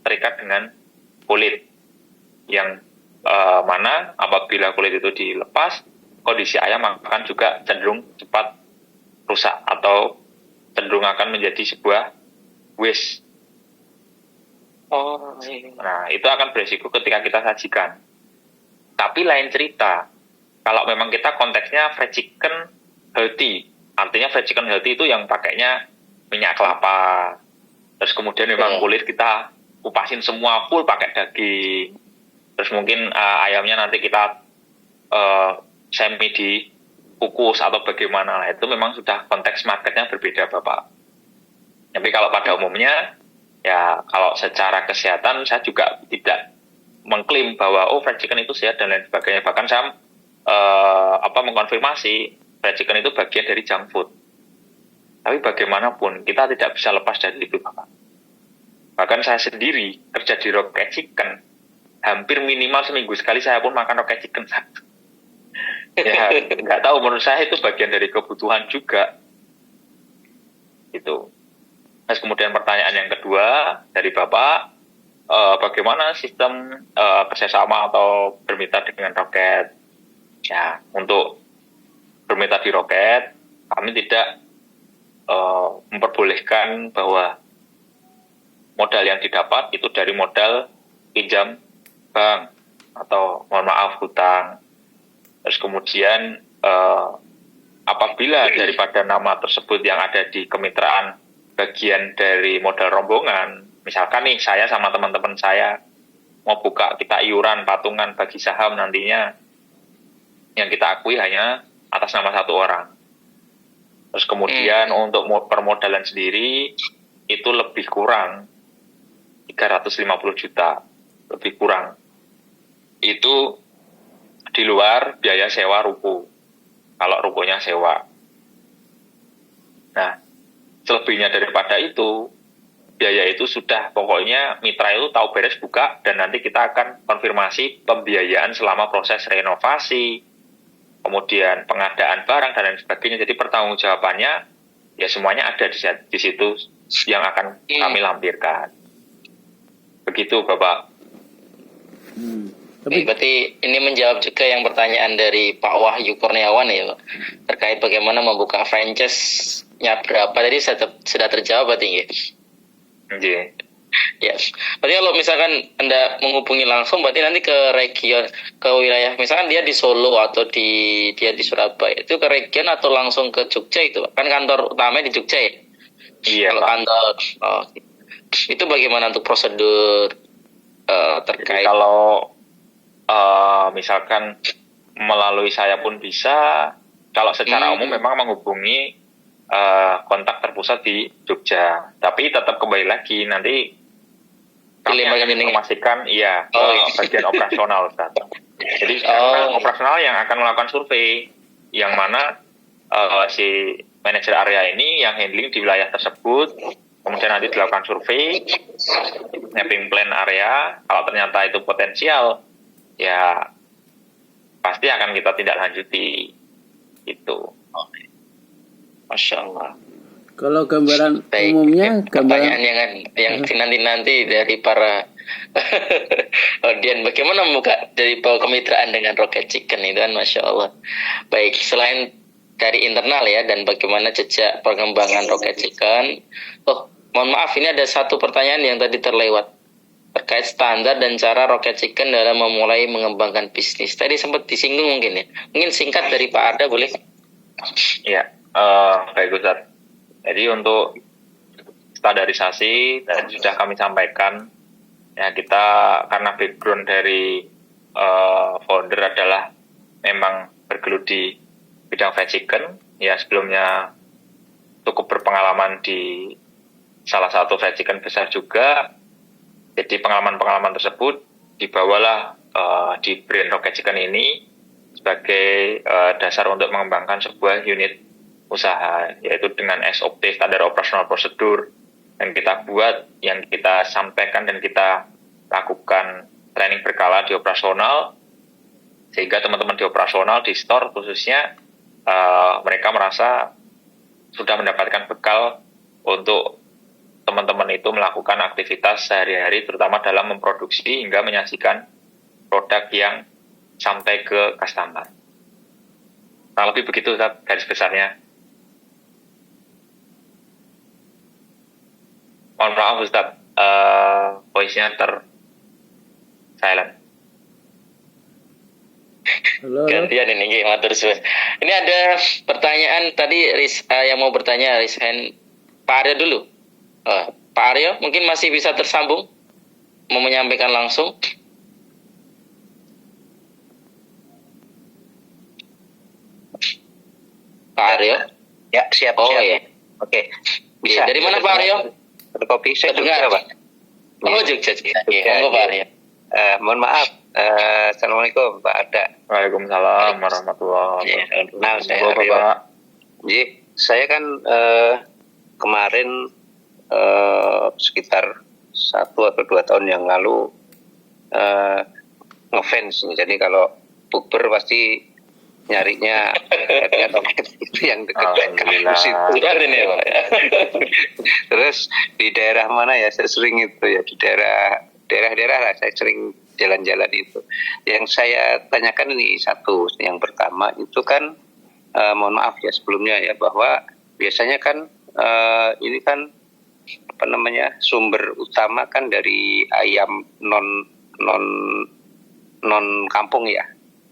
terikat dengan kulit yang mana apabila kulit itu dilepas, kondisi ayam akan juga cenderung cepat rusak atau cenderung akan menjadi sebuah waste. Nah, itu akan beresiko ketika kita sajikan. Tapi lain cerita, kalau memang kita konteksnya fried chicken healthy, artinya fried chicken healthy itu yang pakainya minyak kelapa, terus kemudian memang kulit kita kupasin semua full pakai daging, terus mungkin ayamnya nanti kita semi dikukus atau bagaimana lah, itu memang sudah konteks marketnya berbeda Bapak. Tapi kalau pada umumnya ya kalau secara kesehatan saya juga tidak mengklaim bahwa fried chicken itu sehat dan lain sebagainya. Bahkan saya mengkonfirmasi fried chicken itu bagian dari junk food. Tapi bagaimanapun kita tidak bisa lepas dari itu Bapak. Bahkan saya sendiri kerja di rocket chicken, hampir minimal seminggu sekali saya pun makan rocket chicken. Ya nggak tahu, menurut saya itu bagian dari kebutuhan juga. Itu. Terus kemudian pertanyaan yang kedua dari Bapak, bagaimana sistem kerjasama atau bermitra dengan roket? Ya, untuk bermitra di roket, kami tidak memperbolehkan bahwa modal yang didapat itu dari modal pinjam bank atau mohon maaf hutang. Terus kemudian apabila daripada nama tersebut yang ada di kemitraan bagian dari modal rombongan, misalkan nih saya sama teman-teman saya mau buka kita iuran patungan bagi saham nantinya, yang kita akui hanya atas nama satu orang. Terus kemudian untuk permodalan sendiri itu lebih kurang 350 juta. lebih kurang. Itu di luar biaya sewa ruko, kalau rukonya sewa. Nah, selebihnya daripada itu, biaya itu sudah, pokoknya mitra itu tahu beres buka, dan nanti kita akan konfirmasi pembiayaan selama proses renovasi, kemudian pengadaan barang, dan lain sebagainya. Jadi pertanggungjawabannya, ya semuanya ada di situ yang akan kami lampirkan. Begitu, Bapak. Tapi berarti ini menjawab juga yang pertanyaan dari Pak Wahyu Kurniawan ya Pak, terkait bagaimana membuka franchise-nya berapa, tadi sudah terjawab berarti ya? Iya. Ya, berarti kalau misalkan Anda menghubungi langsung, berarti nanti ke region, ke wilayah, misalkan dia di Solo atau dia di Surabaya, itu ke region atau langsung ke Jogja itu Pak? Kan kantor utamanya di Jogja ya? Iya, Kalau Pak. kantor, itu bagaimana untuk prosedur terkait? Jadi kalau misalkan melalui saya pun bisa. Kalau secara umum memang menghubungi kontak terpusat di Jogja. Tapi tetap kembali lagi nanti kami akan informasikan ke bagian operasional, Ustaz. Jadi karena operasional yang akan melakukan survei, yang mana si manajer area ini yang handling di wilayah tersebut, kemudian nanti dilakukan survei, mapping plan area. Kalau ternyata itu potensial, ya pasti akan kita tindak lanjuti itu. Masya Allah. kalau gambaran Baik. umumnya, Pertanyaan yang nanti dari para audien, bagaimana membuka dari kemitraan dengan Rocket Chicken itu kan, Masya Allah. Baik, selain dari internal ya, dan bagaimana jejak pengembangan Rocket Chicken. Mohon maaf, ini ada satu pertanyaan yang tadi terlewat terkait standar dan cara Rocket Chicken dalam memulai mengembangkan bisnis. Tadi sempat disinggung mungkin ya. Mungkin singkat dari Pak Arda boleh? Ya, baik Ustaz. Jadi untuk standarisasi dan sudah kami sampaikan, ya kita karena background dari founder adalah memang bergelut di bidang fried chicken, ya sebelumnya cukup berpengalaman di salah satu fried chicken besar juga. Jadi pengalaman-pengalaman tersebut dibawalah di brand Rocket Chicken ini sebagai dasar untuk mengembangkan sebuah unit usaha, yaitu dengan SOP, standar operasional prosedur, yang kita buat, yang kita sampaikan dan kita lakukan training berkala di operasional, sehingga teman-teman di operasional, di store khususnya, mereka merasa sudah mendapatkan bekal untuk teman-teman itu melakukan aktivitas sehari-hari, terutama dalam memproduksi hingga menyajikan produk yang sampai ke customer. Nah, lebih begitu Ustaz, garis besarnya. Mohon maaf Ustaz, voice-nya silent. halo. Gantian ini, matur suwun. Ini ada pertanyaan tadi yang mau bertanya, Rizhan. Pak Aryo dulu. Pak Aryo mungkin masih bisa tersambung, mau menyampaikan langsung. Pak Aryo? Ya, siap. Ya. Oke. Bisa. Dari mana Pak Aryo? Ada kopi saya Dengar, Pak. Jogja. Monggo Pak Aryo. Mohon maaf. Assalamualaikum Pak Arda. Waalaikumsalam warahmatullahi wabarakatuh. Kenal saya Aryo. Jadi saya kan kemarin sekitar 1 atau 2 tahun yang lalu ngefans. Jadi kalau bukber pasti nyarinya itu yang dekat kampus itu. Ini ya Pak. Terus di daerah mana ya saya sering itu ya, di daerah lah saya sering jalan-jalan itu. Yang saya tanyakan ini satu, yang pertama itu kan mohon maaf ya sebelumnya ya, bahwa biasanya kan ini kan apa namanya, sumber utama kan dari ayam non kampung ya,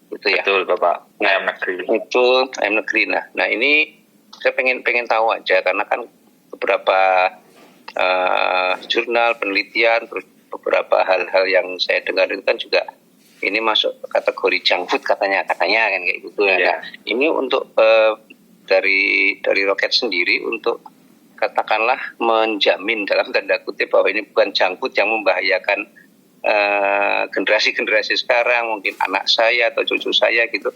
itu ya. Betul Bapak, ayam negeri. Itu ayam negeri. Nah ini saya pengen tahu aja, karena kan beberapa jurnal penelitian, terus beberapa hal-hal yang saya dengar itu kan juga ini masuk kategori junk food katanya kan kayak gitu ya. Nah, ini untuk dari Rocket sendiri untuk katakanlah menjamin dalam tanda kutip bahwa ini bukan junk food yang membahayakan generasi-generasi sekarang, mungkin anak saya atau cucu saya gitu.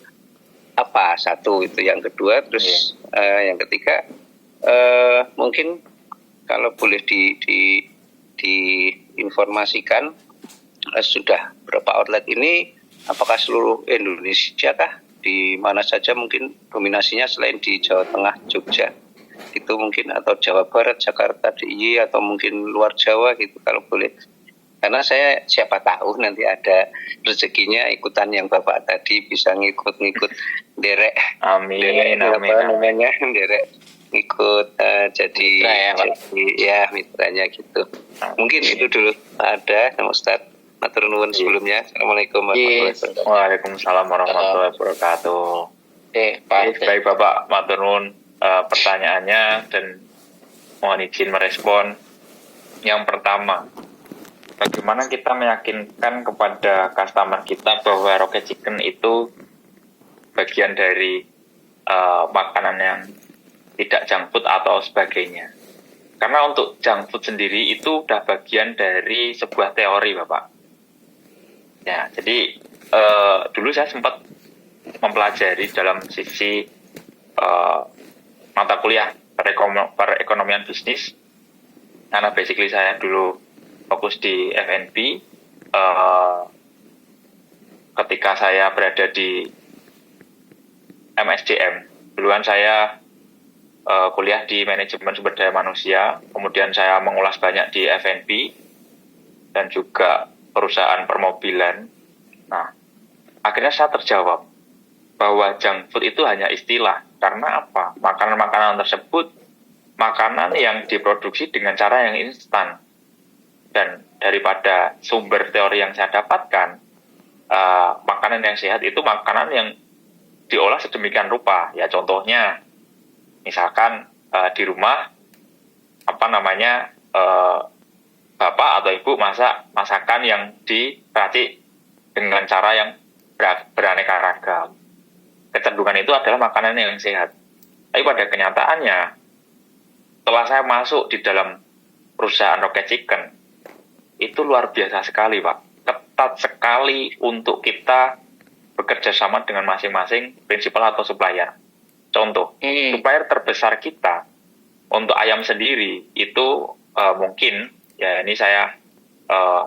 Apa satu itu, yang kedua, terus yang ketiga mungkin kalau boleh diinformasikan, sudah berapa outlet ini, apakah seluruh Indonesia kah, di mana saja mungkin dominasinya selain di Jawa Tengah, Jogja itu mungkin, atau Jawa Barat, Jakarta, DIY, atau mungkin luar Jawa gitu kalau boleh. Karena saya siapa tahu nanti ada rezekinya ikutan yang Bapak tadi, bisa ngikut derek. Amin, derek, amin, namanya derek ikut jadi mitranya gitu. Mungkin itu dulu ada Ustaz. Matur nuwun sebelumnya. Assalamualaikum warahmatullahi wabarakatuh. Waalaikumsalam warahmatullahi wabarakatuh. Baik Bapak, matur nuwun pertanyaannya dan mohon izin merespon. Yang pertama, bagaimana kita meyakinkan kepada customer kita bahwa Rocket Chicken itu bagian dari makanan yang tidak junk food atau sebagainya. Karena untuk junk food sendiri itu udah bagian dari sebuah teori, Bapak. Ya, jadi dulu saya sempat mempelajari dalam sisi mata kuliah perekonomian bisnis, karena basically saya dulu fokus di F&B. Ketika saya berada di MSDM, duluan saya kuliah di manajemen sumber daya manusia, kemudian saya mengulas banyak di F&B dan juga perusahaan permobilan. Nah, akhirnya saya terjawab bahwa junk food itu hanya istilah. Karena apa? Makanan-makanan tersebut makanan yang diproduksi dengan cara yang instan. Dan daripada sumber teori yang saya dapatkan, makanan yang sehat itu makanan yang diolah sedemikian rupa. Ya, contohnya misalkan di rumah bapak atau ibu masak masakan yang diracik dengan cara yang beraneka ragam. Kecenderungan itu adalah makanan yang sehat. Tapi pada kenyataannya, setelah saya masuk di dalam perusahaan Rocket Chicken, itu luar biasa sekali, Pak. Ketat sekali untuk kita bekerja sama dengan masing-masing prinsipal atau supplier. Contoh, supplier terbesar kita untuk ayam sendiri itu mungkin, ya ini saya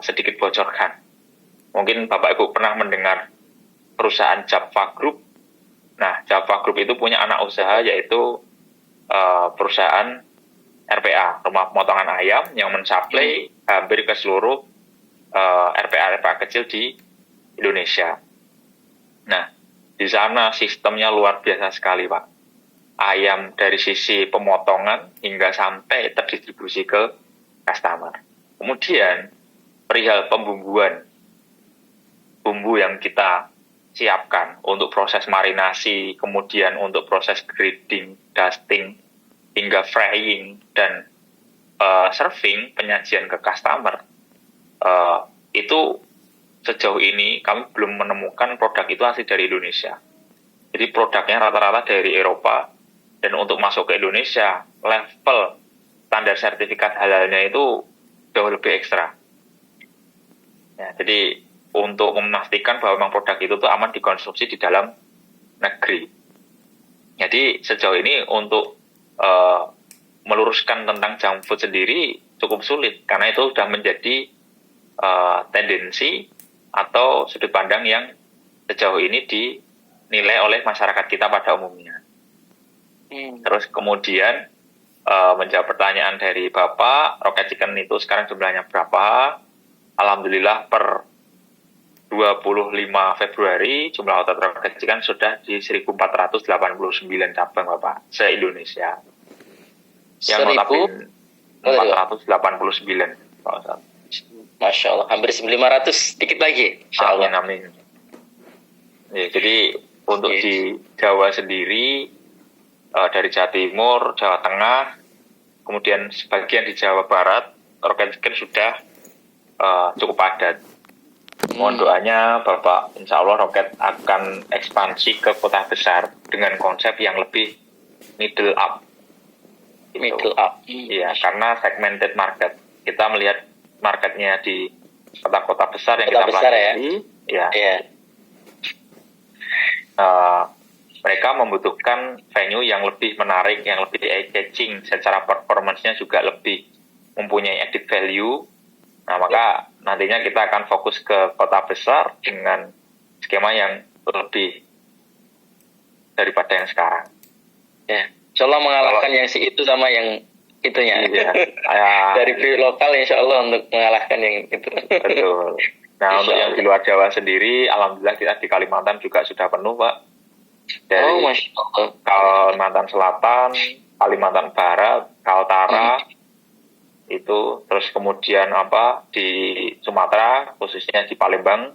sedikit bocorkan. Mungkin Bapak Ibu pernah mendengar perusahaan Java Group. Nah, Java Group itu punya anak usaha yaitu perusahaan RPA, rumah pemotongan ayam, yang mensuplai hampir ke seluruh RPA kecil di Indonesia. Nah, di sana sistemnya luar biasa sekali, Pak. Ayam dari sisi pemotongan hingga sampai terdistribusi ke customer. Kemudian, perihal pembumbuan, bumbu yang kita siapkan untuk proses marinasi, kemudian untuk proses grading, dusting, hingga frying, dan serving, penyajian ke customer, itu sejauh ini kami belum menemukan produk itu asli dari Indonesia. Jadi produknya rata-rata dari Eropa, dan untuk masuk ke Indonesia, level standar sertifikat halalnya itu jauh lebih ekstra. Ya, jadi untuk memastikan bahwa memang produk itu tuh aman dikonsumsi di dalam negeri. Jadi sejauh ini untuk meluruskan tentang junk food sendiri cukup sulit, karena itu sudah menjadi tendensi atau sudut pandang yang sejauh ini dinilai oleh masyarakat kita pada umumnya. Terus kemudian menjawab pertanyaan dari Bapak, Rocket Chicken itu sekarang jumlahnya berapa? Alhamdulillah per 25 Februari jumlah outlet Rocket Chicken sudah di 1489 cabang, Bapak, se-Indonesia. Yang notabene 489, Pak Ustaz. Masya Allah, hampir 900, dikit lagi. Amin, amin. Ya, jadi untuk di Jawa sendiri, dari Jawa Timur, Jawa Tengah, kemudian sebagian di Jawa Barat, Rocket Chicken sudah cukup padat. Mohon doanya Bapak, insya Allah Rocket akan ekspansi ke kota besar dengan konsep yang lebih middle up. Middle up. Iya, karena segmented market. Kita melihat marketnya di kota-kota besar yang Kota kita besar pelajari, ya. Iya. Mereka membutuhkan venue yang lebih menarik, yang lebih eye-catching, secara performance-nya juga lebih mempunyai added value. Nah, maka nantinya kita akan fokus ke kota besar dengan skema yang lebih daripada yang sekarang. Ya. Insya Allah mengalahkan yang si itu sama yang itunya. Iya. Dari view lokal insya Allah untuk mengalahkan yang itu. Betul. Nah, untuk yang di luar Jawa sendiri, alhamdulillah kita di Kalimantan juga sudah penuh, Pak. Dari Masya Allah. Kalimantan Selatan, Kalimantan Barat, Kaltara, itu, terus kemudian di Sumatera, khususnya di Palembang,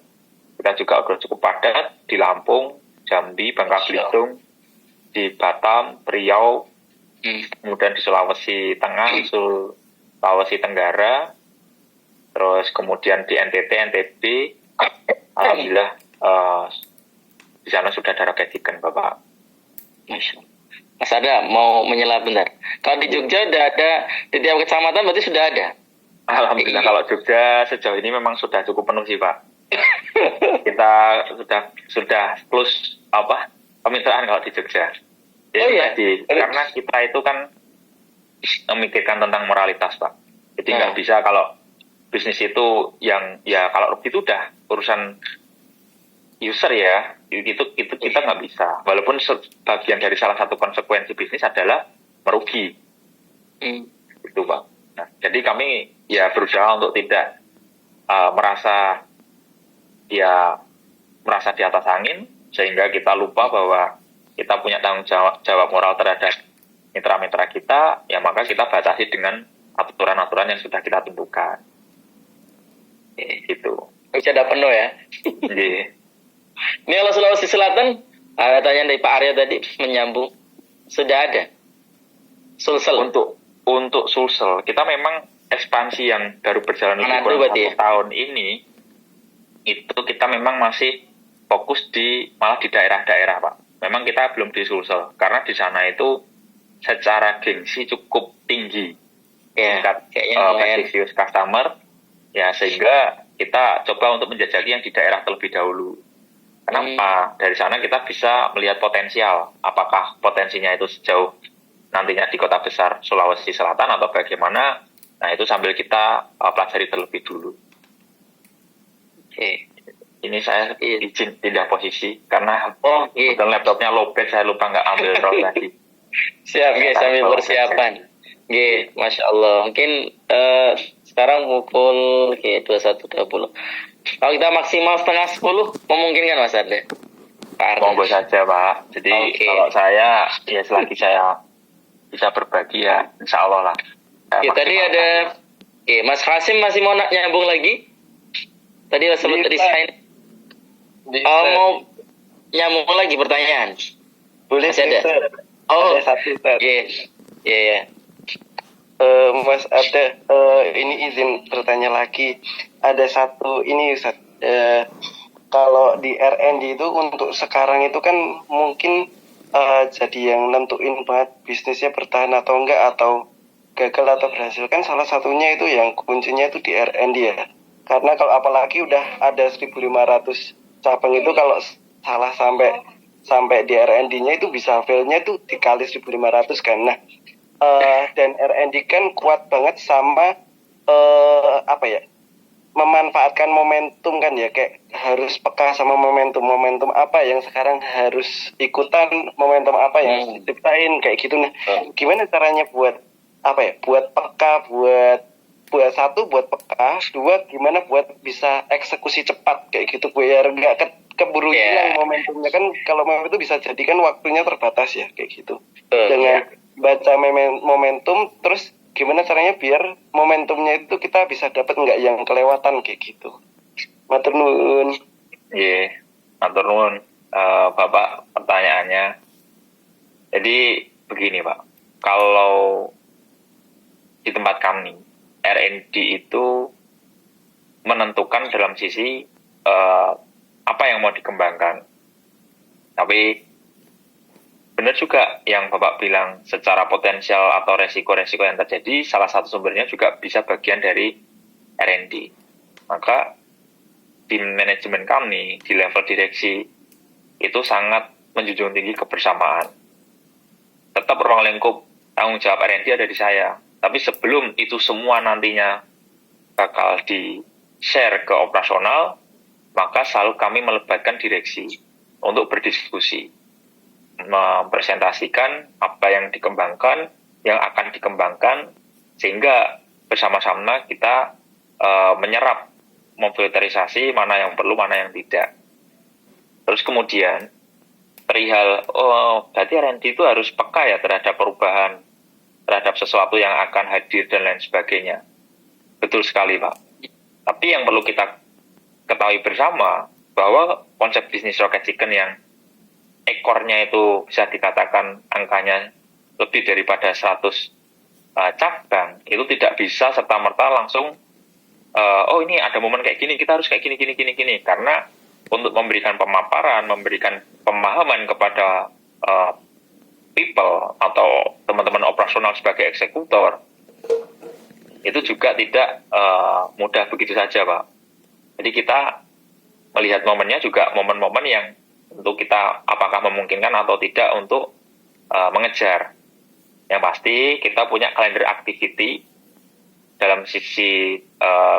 kita juga sudah cukup padat, di Lampung, Jambi, Bangka Belitung, di Batam, Riau, kemudian di Sulawesi Tengah, Sulawesi Tenggara, terus kemudian di NTT, NTB, alhamdulillah di sana sudah ada rocket chicken, Bapak. Mas Ada mau menyela bentar. Kalau di Jogja udah ada, di tiap kecamatan berarti sudah ada. Alhamdulillah kalau Jogja sejauh ini memang sudah cukup penuh sih, Pak. Kita sudah plus kemitraan kalau di Jogja. Karena kita itu kan memikirkan tentang moralitas, Pak. Jadi nggak bisa kalau bisnis itu yang kalau itu udah urusan user ya, itu kita nggak bisa. Walaupun bagian dari salah satu konsekuensi bisnis adalah merugi. Itu, Pak. Nah, jadi kami berusaha untuk tidak merasa di atas angin, sehingga kita lupa bahwa kita punya tanggung jawab moral terhadap mitra-mitra kita, maka kita batasi dengan aturan-aturan yang sudah kita tentukan. Gitu. Sudah penuh ya? Iya. Ini kalau Sulawesi Selatan, ada tanya dari Pak Arya tadi, menyambung, sudah ada? Sulsel? Untuk Sulsel, kita memang ekspansi yang baru berjalan lebih kurang 1 tahun ini, itu kita memang masih fokus malah di daerah-daerah, Pak. Memang kita belum di Sulsel, karena di sana itu secara gengsi cukup tinggi tingkat prestisius customer, sehingga kita coba untuk menjajaki yang di daerah terlebih dahulu. Kenapa? Dari sana kita bisa melihat potensial, apakah potensinya itu sejauh nantinya di kota besar Sulawesi Selatan atau bagaimana. Nah, itu sambil kita pelajari terlebih dulu. Ini saya izin pindah posisi karena laptopnya lowbat, saya lupa nggak ambil roll tadi. Siap, sambil persiapan. Masya Allah. Mungkin sekarang pukul 21.20. Kalau kita maksimal 9:30, memungkinkan Mas Arda? Monggo saja, Pak. Jadi kalau saya, selagi saya bisa berbagi insya Allah lah. Tadi ada Mas Hasim masih mau nyambung lagi? Tadi sebut desain. Mau nyambung lagi pertanyaan? Boleh, masih ada? Ada satu, Ustaz. Iya. Mas Ada, ini izin bertanya lagi. Ada satu ini, Ustaz. Kalau di R&D itu untuk sekarang itu kan mungkin jadi yang nentuin banget bisnisnya bertahan atau enggak, atau gagal atau berhasil, kan salah satunya itu yang kuncinya itu di R&D ya. Karena kalau apalagi udah ada 1.500 cabang itu, kalau salah sampai di R&D-nya itu bisa fail-nya itu dikali 1.500 kan. Nah, dan R&D kan kuat banget sama memanfaatkan momentum kan ya, kayak harus peka sama momentum apa yang sekarang harus ikutan, momentum apa yang diciptain kayak gitu. Nah, gimana caranya buat peka, buat peka, 2 gimana buat bisa eksekusi cepat kayak gitu, biar nggak keburu hilang momentumnya kan. Kalau momentum itu bisa jadi kan waktunya terbatas ya kayak gitu. Dengan baca momentum, terus gimana caranya biar momentumnya itu kita bisa dapat nggak yang kelewatan kayak gitu. Matur nuwun. Matur nuwun, Bapak, pertanyaannya. Jadi begini, Pak. Kalau di tempat kami, R&D itu menentukan dalam sisi apa yang mau dikembangkan. Tapi benar juga yang Bapak bilang, secara potensial atau resiko-resiko yang terjadi, salah satu sumbernya juga bisa bagian dari R&D. Maka di manajemen kami, di level direksi, itu sangat menjunjung tinggi kebersamaan. Tetap ruang lingkup tanggung jawab R&D ada di saya. Tapi sebelum itu semua nantinya bakal di-share ke operasional, maka selalu kami melibatkan direksi untuk berdiskusi, mempresentasikan apa yang dikembangkan, yang akan dikembangkan, sehingga bersama-sama kita menyerap, memfilterisasi mana yang perlu, mana yang tidak. Terus kemudian perihal, berarti R&D itu harus peka ya terhadap perubahan, terhadap sesuatu yang akan hadir dan lain sebagainya. Betul sekali, Pak. Tapi yang perlu kita ketahui bersama, bahwa konsep bisnis Rocket Chicken yang ekornya itu bisa dikatakan angkanya lebih daripada 100 cabang, itu tidak bisa serta-merta langsung ini ada momen kayak gini, kita harus kayak gini. Karena untuk memberikan pemaparan, memberikan pemahaman kepada people atau teman-teman operasional sebagai eksekutor, itu juga tidak mudah begitu saja, Pak. Jadi kita melihat momennya juga momen-momen yang untuk kita apakah memungkinkan atau tidak untuk mengejar. Yang pasti kita punya kalender activity dalam sisi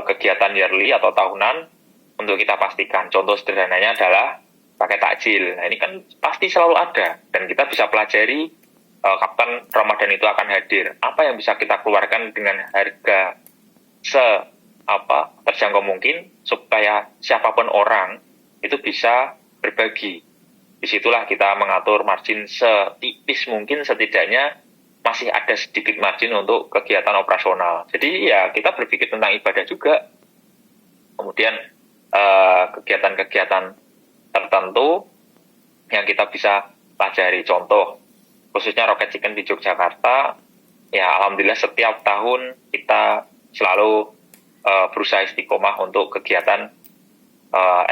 kegiatan yearly atau tahunan untuk kita pastikan. Contoh sederhananya adalah pakai takjil. Nah, ini kan pasti selalu ada dan kita bisa pelajari kapan Ramadan itu akan hadir. Apa yang bisa kita keluarkan dengan harga terjangkau mungkin supaya siapapun orang itu bisa berbagi. Disitulah kita mengatur margin setipis mungkin, setidaknya masih ada sedikit margin untuk kegiatan operasional. Jadi ya kita berpikir tentang ibadah juga. Kemudian kegiatan-kegiatan tertentu yang kita bisa pelajari. Contoh, khususnya Rocket Chicken di Yogyakarta, ya alhamdulillah setiap tahun kita selalu berusaha istiqomah untuk kegiatan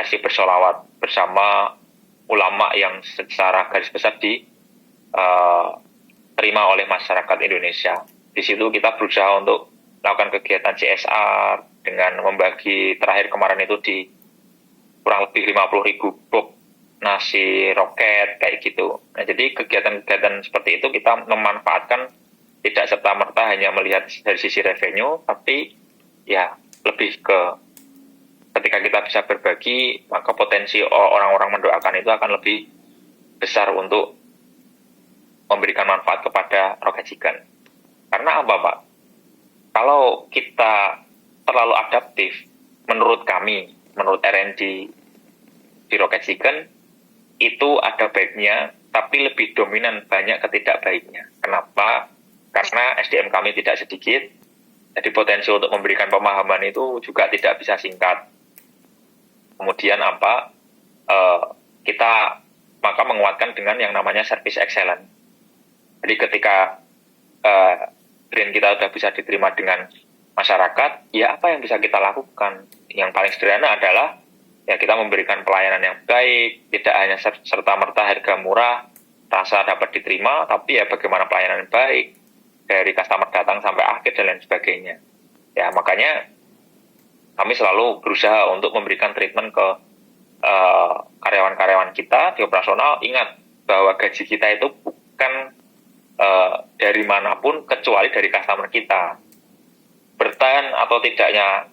SI bersolawat bersama ulama yang secara garis besar terima oleh masyarakat Indonesia. Di situ kita berusaha untuk melakukan kegiatan CSR dengan membagi, terakhir kemarin itu di kurang lebih 50.000 box nasi roket kayak gitu. Nah, jadi kegiatan-kegiatan seperti itu kita memanfaatkan tidak serta-merta hanya melihat dari sisi revenue, tapi ya lebih ke ketika kita bisa berbagi, maka potensi orang-orang mendoakan itu akan lebih besar untuk memberikan manfaat kepada Rocket Chicken. Karena apa, Pak? Kalau kita terlalu adaptif, menurut kami, menurut R&D di Rocket Chicken, itu ada baiknya, tapi lebih dominan banyak ketidakbaiknya. Kenapa? Karena SDM kami tidak sedikit, jadi potensi untuk memberikan pemahaman itu juga tidak bisa singkat. Kemudian kita maka menguatkan dengan yang namanya service excellence. Jadi ketika brand kita sudah bisa diterima dengan masyarakat, ya apa yang bisa kita lakukan? Yang paling sederhana adalah ya kita memberikan pelayanan yang baik, tidak hanya serta-merta harga murah, rasa dapat diterima, tapi ya bagaimana pelayanan yang baik dari customer datang sampai akhir dan lain sebagainya. Ya makanya kami selalu berusaha untuk memberikan treatment ke karyawan-karyawan kita di operasional. Ingat bahwa gaji kita itu bukan dari manapun kecuali dari customer kita. Bertahan atau tidaknya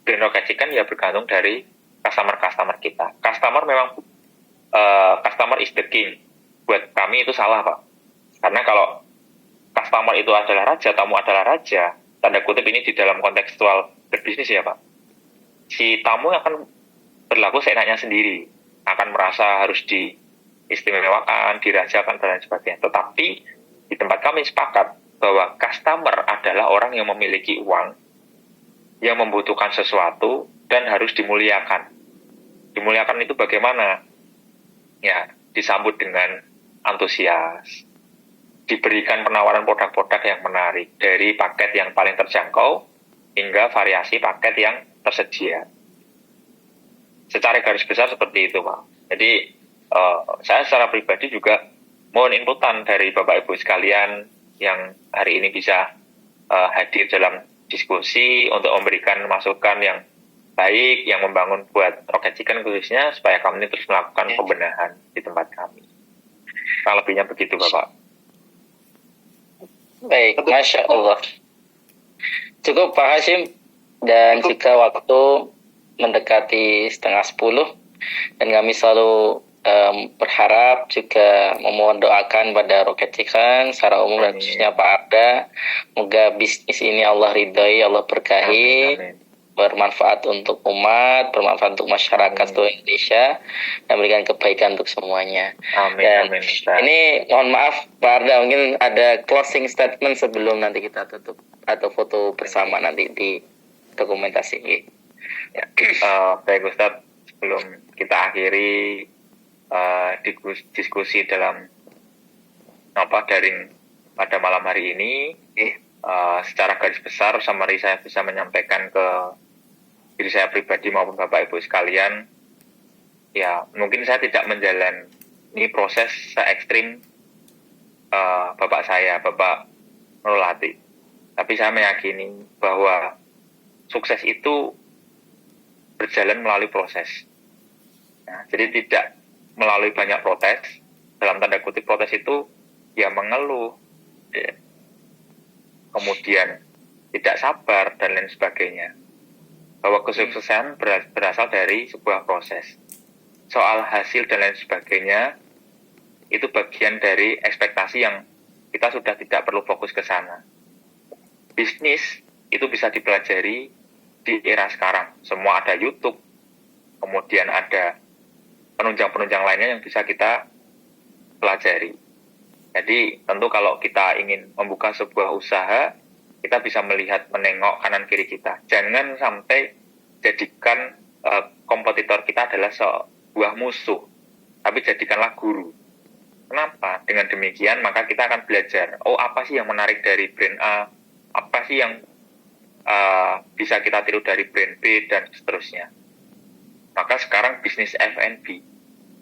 brand Rocket Chicken ya bergantung dari customer kita. Customer memang customer is the king. Buat kami itu salah, Pak. Karena kalau customer itu adalah raja, tamu adalah raja, tanda kutip ini di dalam kontekstual berbisnis ya, Pak. Si tamu akan berlaku seenaknya sendiri, akan merasa harus diistimewakan, dirajakan dan lain sebagainya. Tetapi di tempat kami sepakat bahwa customer adalah orang yang memiliki uang, yang membutuhkan sesuatu dan harus dimuliakan. Dimuliakan itu bagaimana? Ya, disambut dengan antusias, diberikan penawaran produk-produk yang menarik, dari paket yang paling terjangkau hingga variasi paket yang tersedia. Secara garis besar seperti itu, Pak. Jadi saya secara pribadi juga mohon inputan dari Bapak Ibu sekalian yang hari ini bisa hadir dalam diskusi untuk memberikan masukan yang baik yang membangun buat Rocket Chicken khususnya supaya kami terus melakukan pembenahan di tempat kami. Kurang lebihnya begitu Bapak. Baik, Masya Allah. Cukup Pak Hashim, dan jika waktu mendekati 9:30 dan kami selalu berharap juga memohon doakan pada Rocket Chicken secara umum dan khususnya Pak Arda, semoga bisnis ini Allah ridhai, Allah berkahi, bermanfaat untuk umat, bermanfaat untuk masyarakat seluruh Indonesia, dan memberikan kebaikan untuk semuanya. Dan ini mohon maaf Pak Arda, mungkin ada closing statement sebelum nanti kita tutup atau foto bersama nanti di dokumentasi. Ya. Baik Ustadz, sebelum kita akhiri diskusi dalam daring pada malam hari ini, secara garis besar summary saya bisa menyampaikan ke diri saya pribadi maupun Bapak Ibu sekalian, ya mungkin saya tidak menjalani proses se-ekstrim Bapak Nurul Hadi, tapi saya meyakini bahwa sukses itu berjalan melalui proses. Nah, jadi tidak melalui banyak protes, dalam tanda kutip protes itu ya mengeluh, ya, kemudian tidak sabar dan lain sebagainya. Bahwa kesuksesan berasal dari sebuah proses. Soal hasil dan lain sebagainya itu bagian dari ekspektasi yang kita sudah tidak perlu fokus ke sana. Bisnis itu bisa dipelajari di era sekarang. Semua ada YouTube, kemudian ada penunjang-penunjang lainnya yang bisa kita pelajari. Jadi tentu kalau kita ingin membuka sebuah usaha, kita bisa melihat, menengok kanan kiri kita. Jangan sampai jadikan kompetitor kita adalah sebuah musuh, tapi jadikanlah guru. Kenapa? Dengan demikian maka kita akan belajar, apa sih yang menarik dari brand A, apa sih yang bisa kita tiru dari brand B, dan seterusnya. Maka sekarang bisnis F&B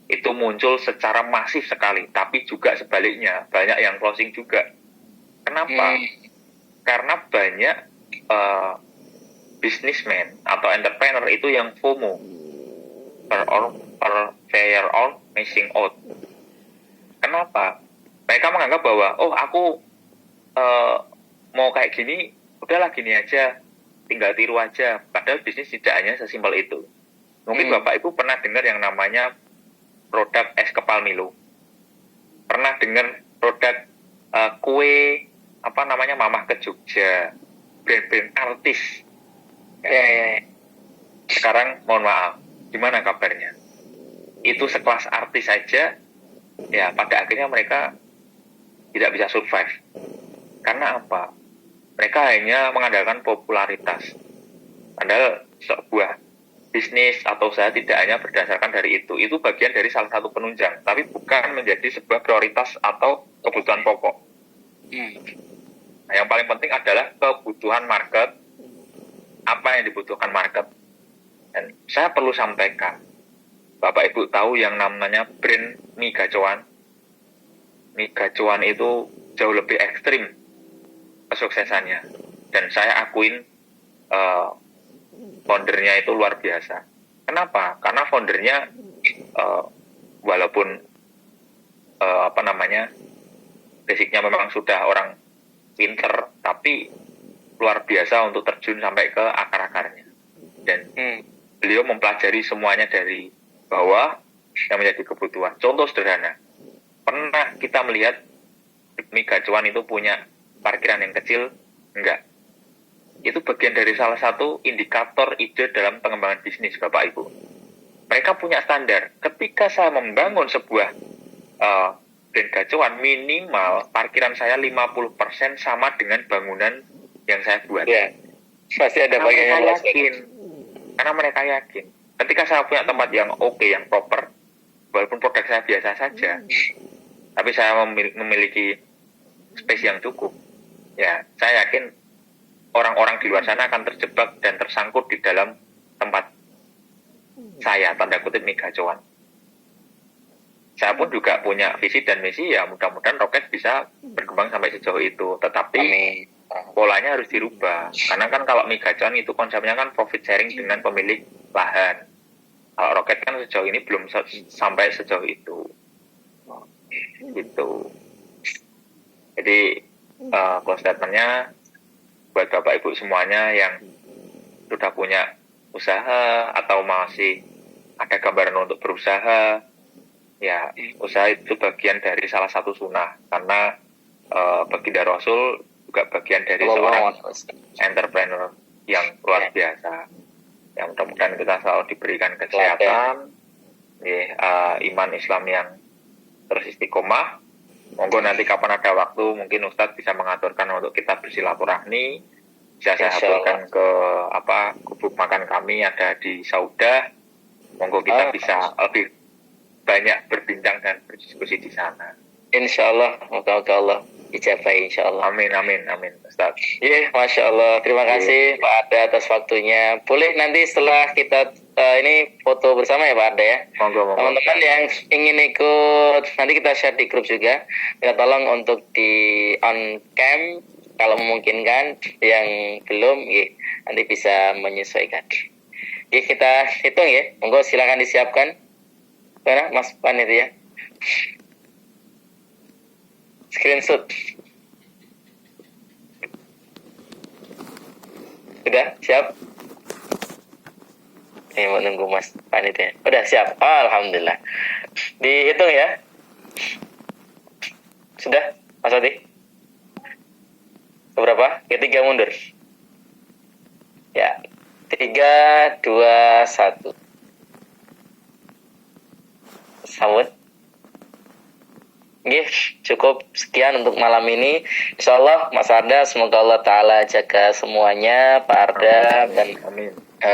itu muncul secara masif sekali, tapi juga sebaliknya, banyak yang closing juga. Kenapa? Karena banyak businessman atau entrepreneur itu yang FOMO, fear of missing out. Kenapa? Mereka menganggap bahwa, aku mau kayak gini, udahlah gini aja, tinggal tiru aja. Padahal bisnis tidak hanya sesimpel itu. Mungkin Bapak Ibu pernah dengar yang namanya produk es kepal Milo. Pernah dengar produk kue Mamah ke Jogja, brand-brand artis. Sekarang mohon maaf, gimana kabarnya? Itu sekelas artis saja, ya pada akhirnya mereka tidak bisa survive. Karena apa? Mereka hanya mengandalkan popularitas. Padahal sebuah bisnis atau usaha tidak hanya berdasarkan dari itu. Itu bagian dari salah satu penunjang, tapi bukan menjadi sebuah prioritas atau kebutuhan pokok. Nah, yang paling penting adalah kebutuhan market, apa yang dibutuhkan market. Dan saya perlu sampaikan, Bapak Ibu tahu yang namanya brand mie gacoan. Mie gacoan itu jauh lebih ekstrim kesuksesannya. Dan saya akuin foundernya itu luar biasa. Kenapa? Karena foundernya walaupun basicnya memang sudah orang pinter, tapi luar biasa untuk terjun sampai ke akar-akarnya. Dan beliau mempelajari semuanya dari bawah yang menjadi kebutuhan. Contoh sederhana, pernah kita melihat mie gacuan itu punya parkiran yang kecil? Enggak. Itu bagian dari salah satu indikator ide dalam pengembangan bisnis, Bapak Ibu. Mereka punya standar. Ketika saya membangun sebuah brand gacuan, minimal parkiran saya 50% sama dengan bangunan yang saya buat. Ya, pasti ada bagian yang yakin. Karena mereka yakin. Ketika saya punya tempat yang oke, yang proper, walaupun produk saya biasa saja, tapi saya memiliki space yang cukup, ya saya yakin orang-orang di luar sana akan terjebak dan tersangkut di dalam tempat saya, tanda kutip mie gacuan. saya pun juga punya visi dan misi, ya mudah-mudahan Roket bisa berkembang sampai sejauh itu. Tetapi polanya harus dirubah, karena kan kalau Migacon itu konsepnya kan profit sharing dengan pemilik lahan. Kalau Roket kan sejauh ini belum sampai sejauh itu, gitu. Jadi close statementnya buat Bapak Ibu semuanya yang sudah punya usaha atau masih ada gambaran untuk berusaha, ya usaha itu bagian dari salah satu sunnah, karena baginda Rasul juga bagian dari seorang entrepreneur yang luar biasa. Ya mudah-mudahan kita selalu diberikan kesehatan, iman Islam yang terus istiqomah. Monggo nanti kapan ada waktu mungkin Ustadz bisa mengaturkan untuk kita bersilaturahmi. Bisa saya aturkan ke gubuk makan kami ada di Saudah. Monggo kita bisa lebih banyak berbincang dan berdiskusi di sana. Insyaallah, moga-moga Allah ijabahi insyaallah. Amin Ustaz. Iya, Masya Allah. Terima kasih Pak Arda atas waktunya. Boleh nanti setelah kita ini foto bersama ya Pak Arda ya. Monggo. Teman-teman yang ingin ikut, nanti kita share di grup juga. Kita tolong untuk di on cam kalau memungkinkan, yang belum nanti bisa menyesuaikan. Kita hitung ya. Monggo silakan disiapkan. Mana Mas Pan itu ya? Screenshot. Sudah siap? Ini mau nunggu Mas Panitia. Udah siap. Alhamdulillah. Dihitung ya. Sudah, Mas Adi? Berapa? Ketiga mundur. Ya. 3, 2, 1. Sambut. Cukup sekian untuk malam ini. Insyaallah Mas Arda, semoga Allah Ta'ala jaga semuanya, Pak Arda dan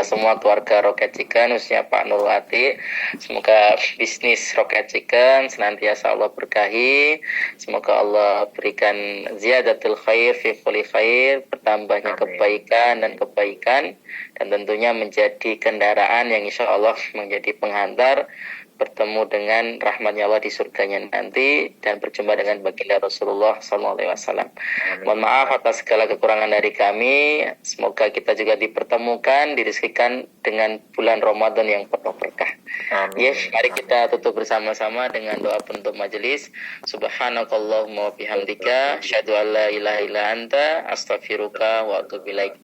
semua keluarga Rocket Chicken, khususnya Pak Nurwati. Semoga bisnis Rocket Chicken senantiasa Allah berkahi. Semoga Allah berikan ziyadatul khair fi kulli khair, bertambahnya kebaikan dan kebaikan, dan tentunya menjadi kendaraan yang insya Allah menjadi penghantar bertemu dengan rahmatnya Allah di surganya nanti dan berjumpa dengan baginda Rasulullah SAW. Mohon maaf atas segala kekurangan dari kami. Semoga kita juga dipertemukan, dirizkikan dengan bulan Ramadan yang penuh berkah. Yes, mari kita tutup bersama-sama dengan doa penutup majelis. Subhanakallahumma wa bihamdika, asyhadu an la ilaha illa anta, astaghfiruka wa atubu ilaik.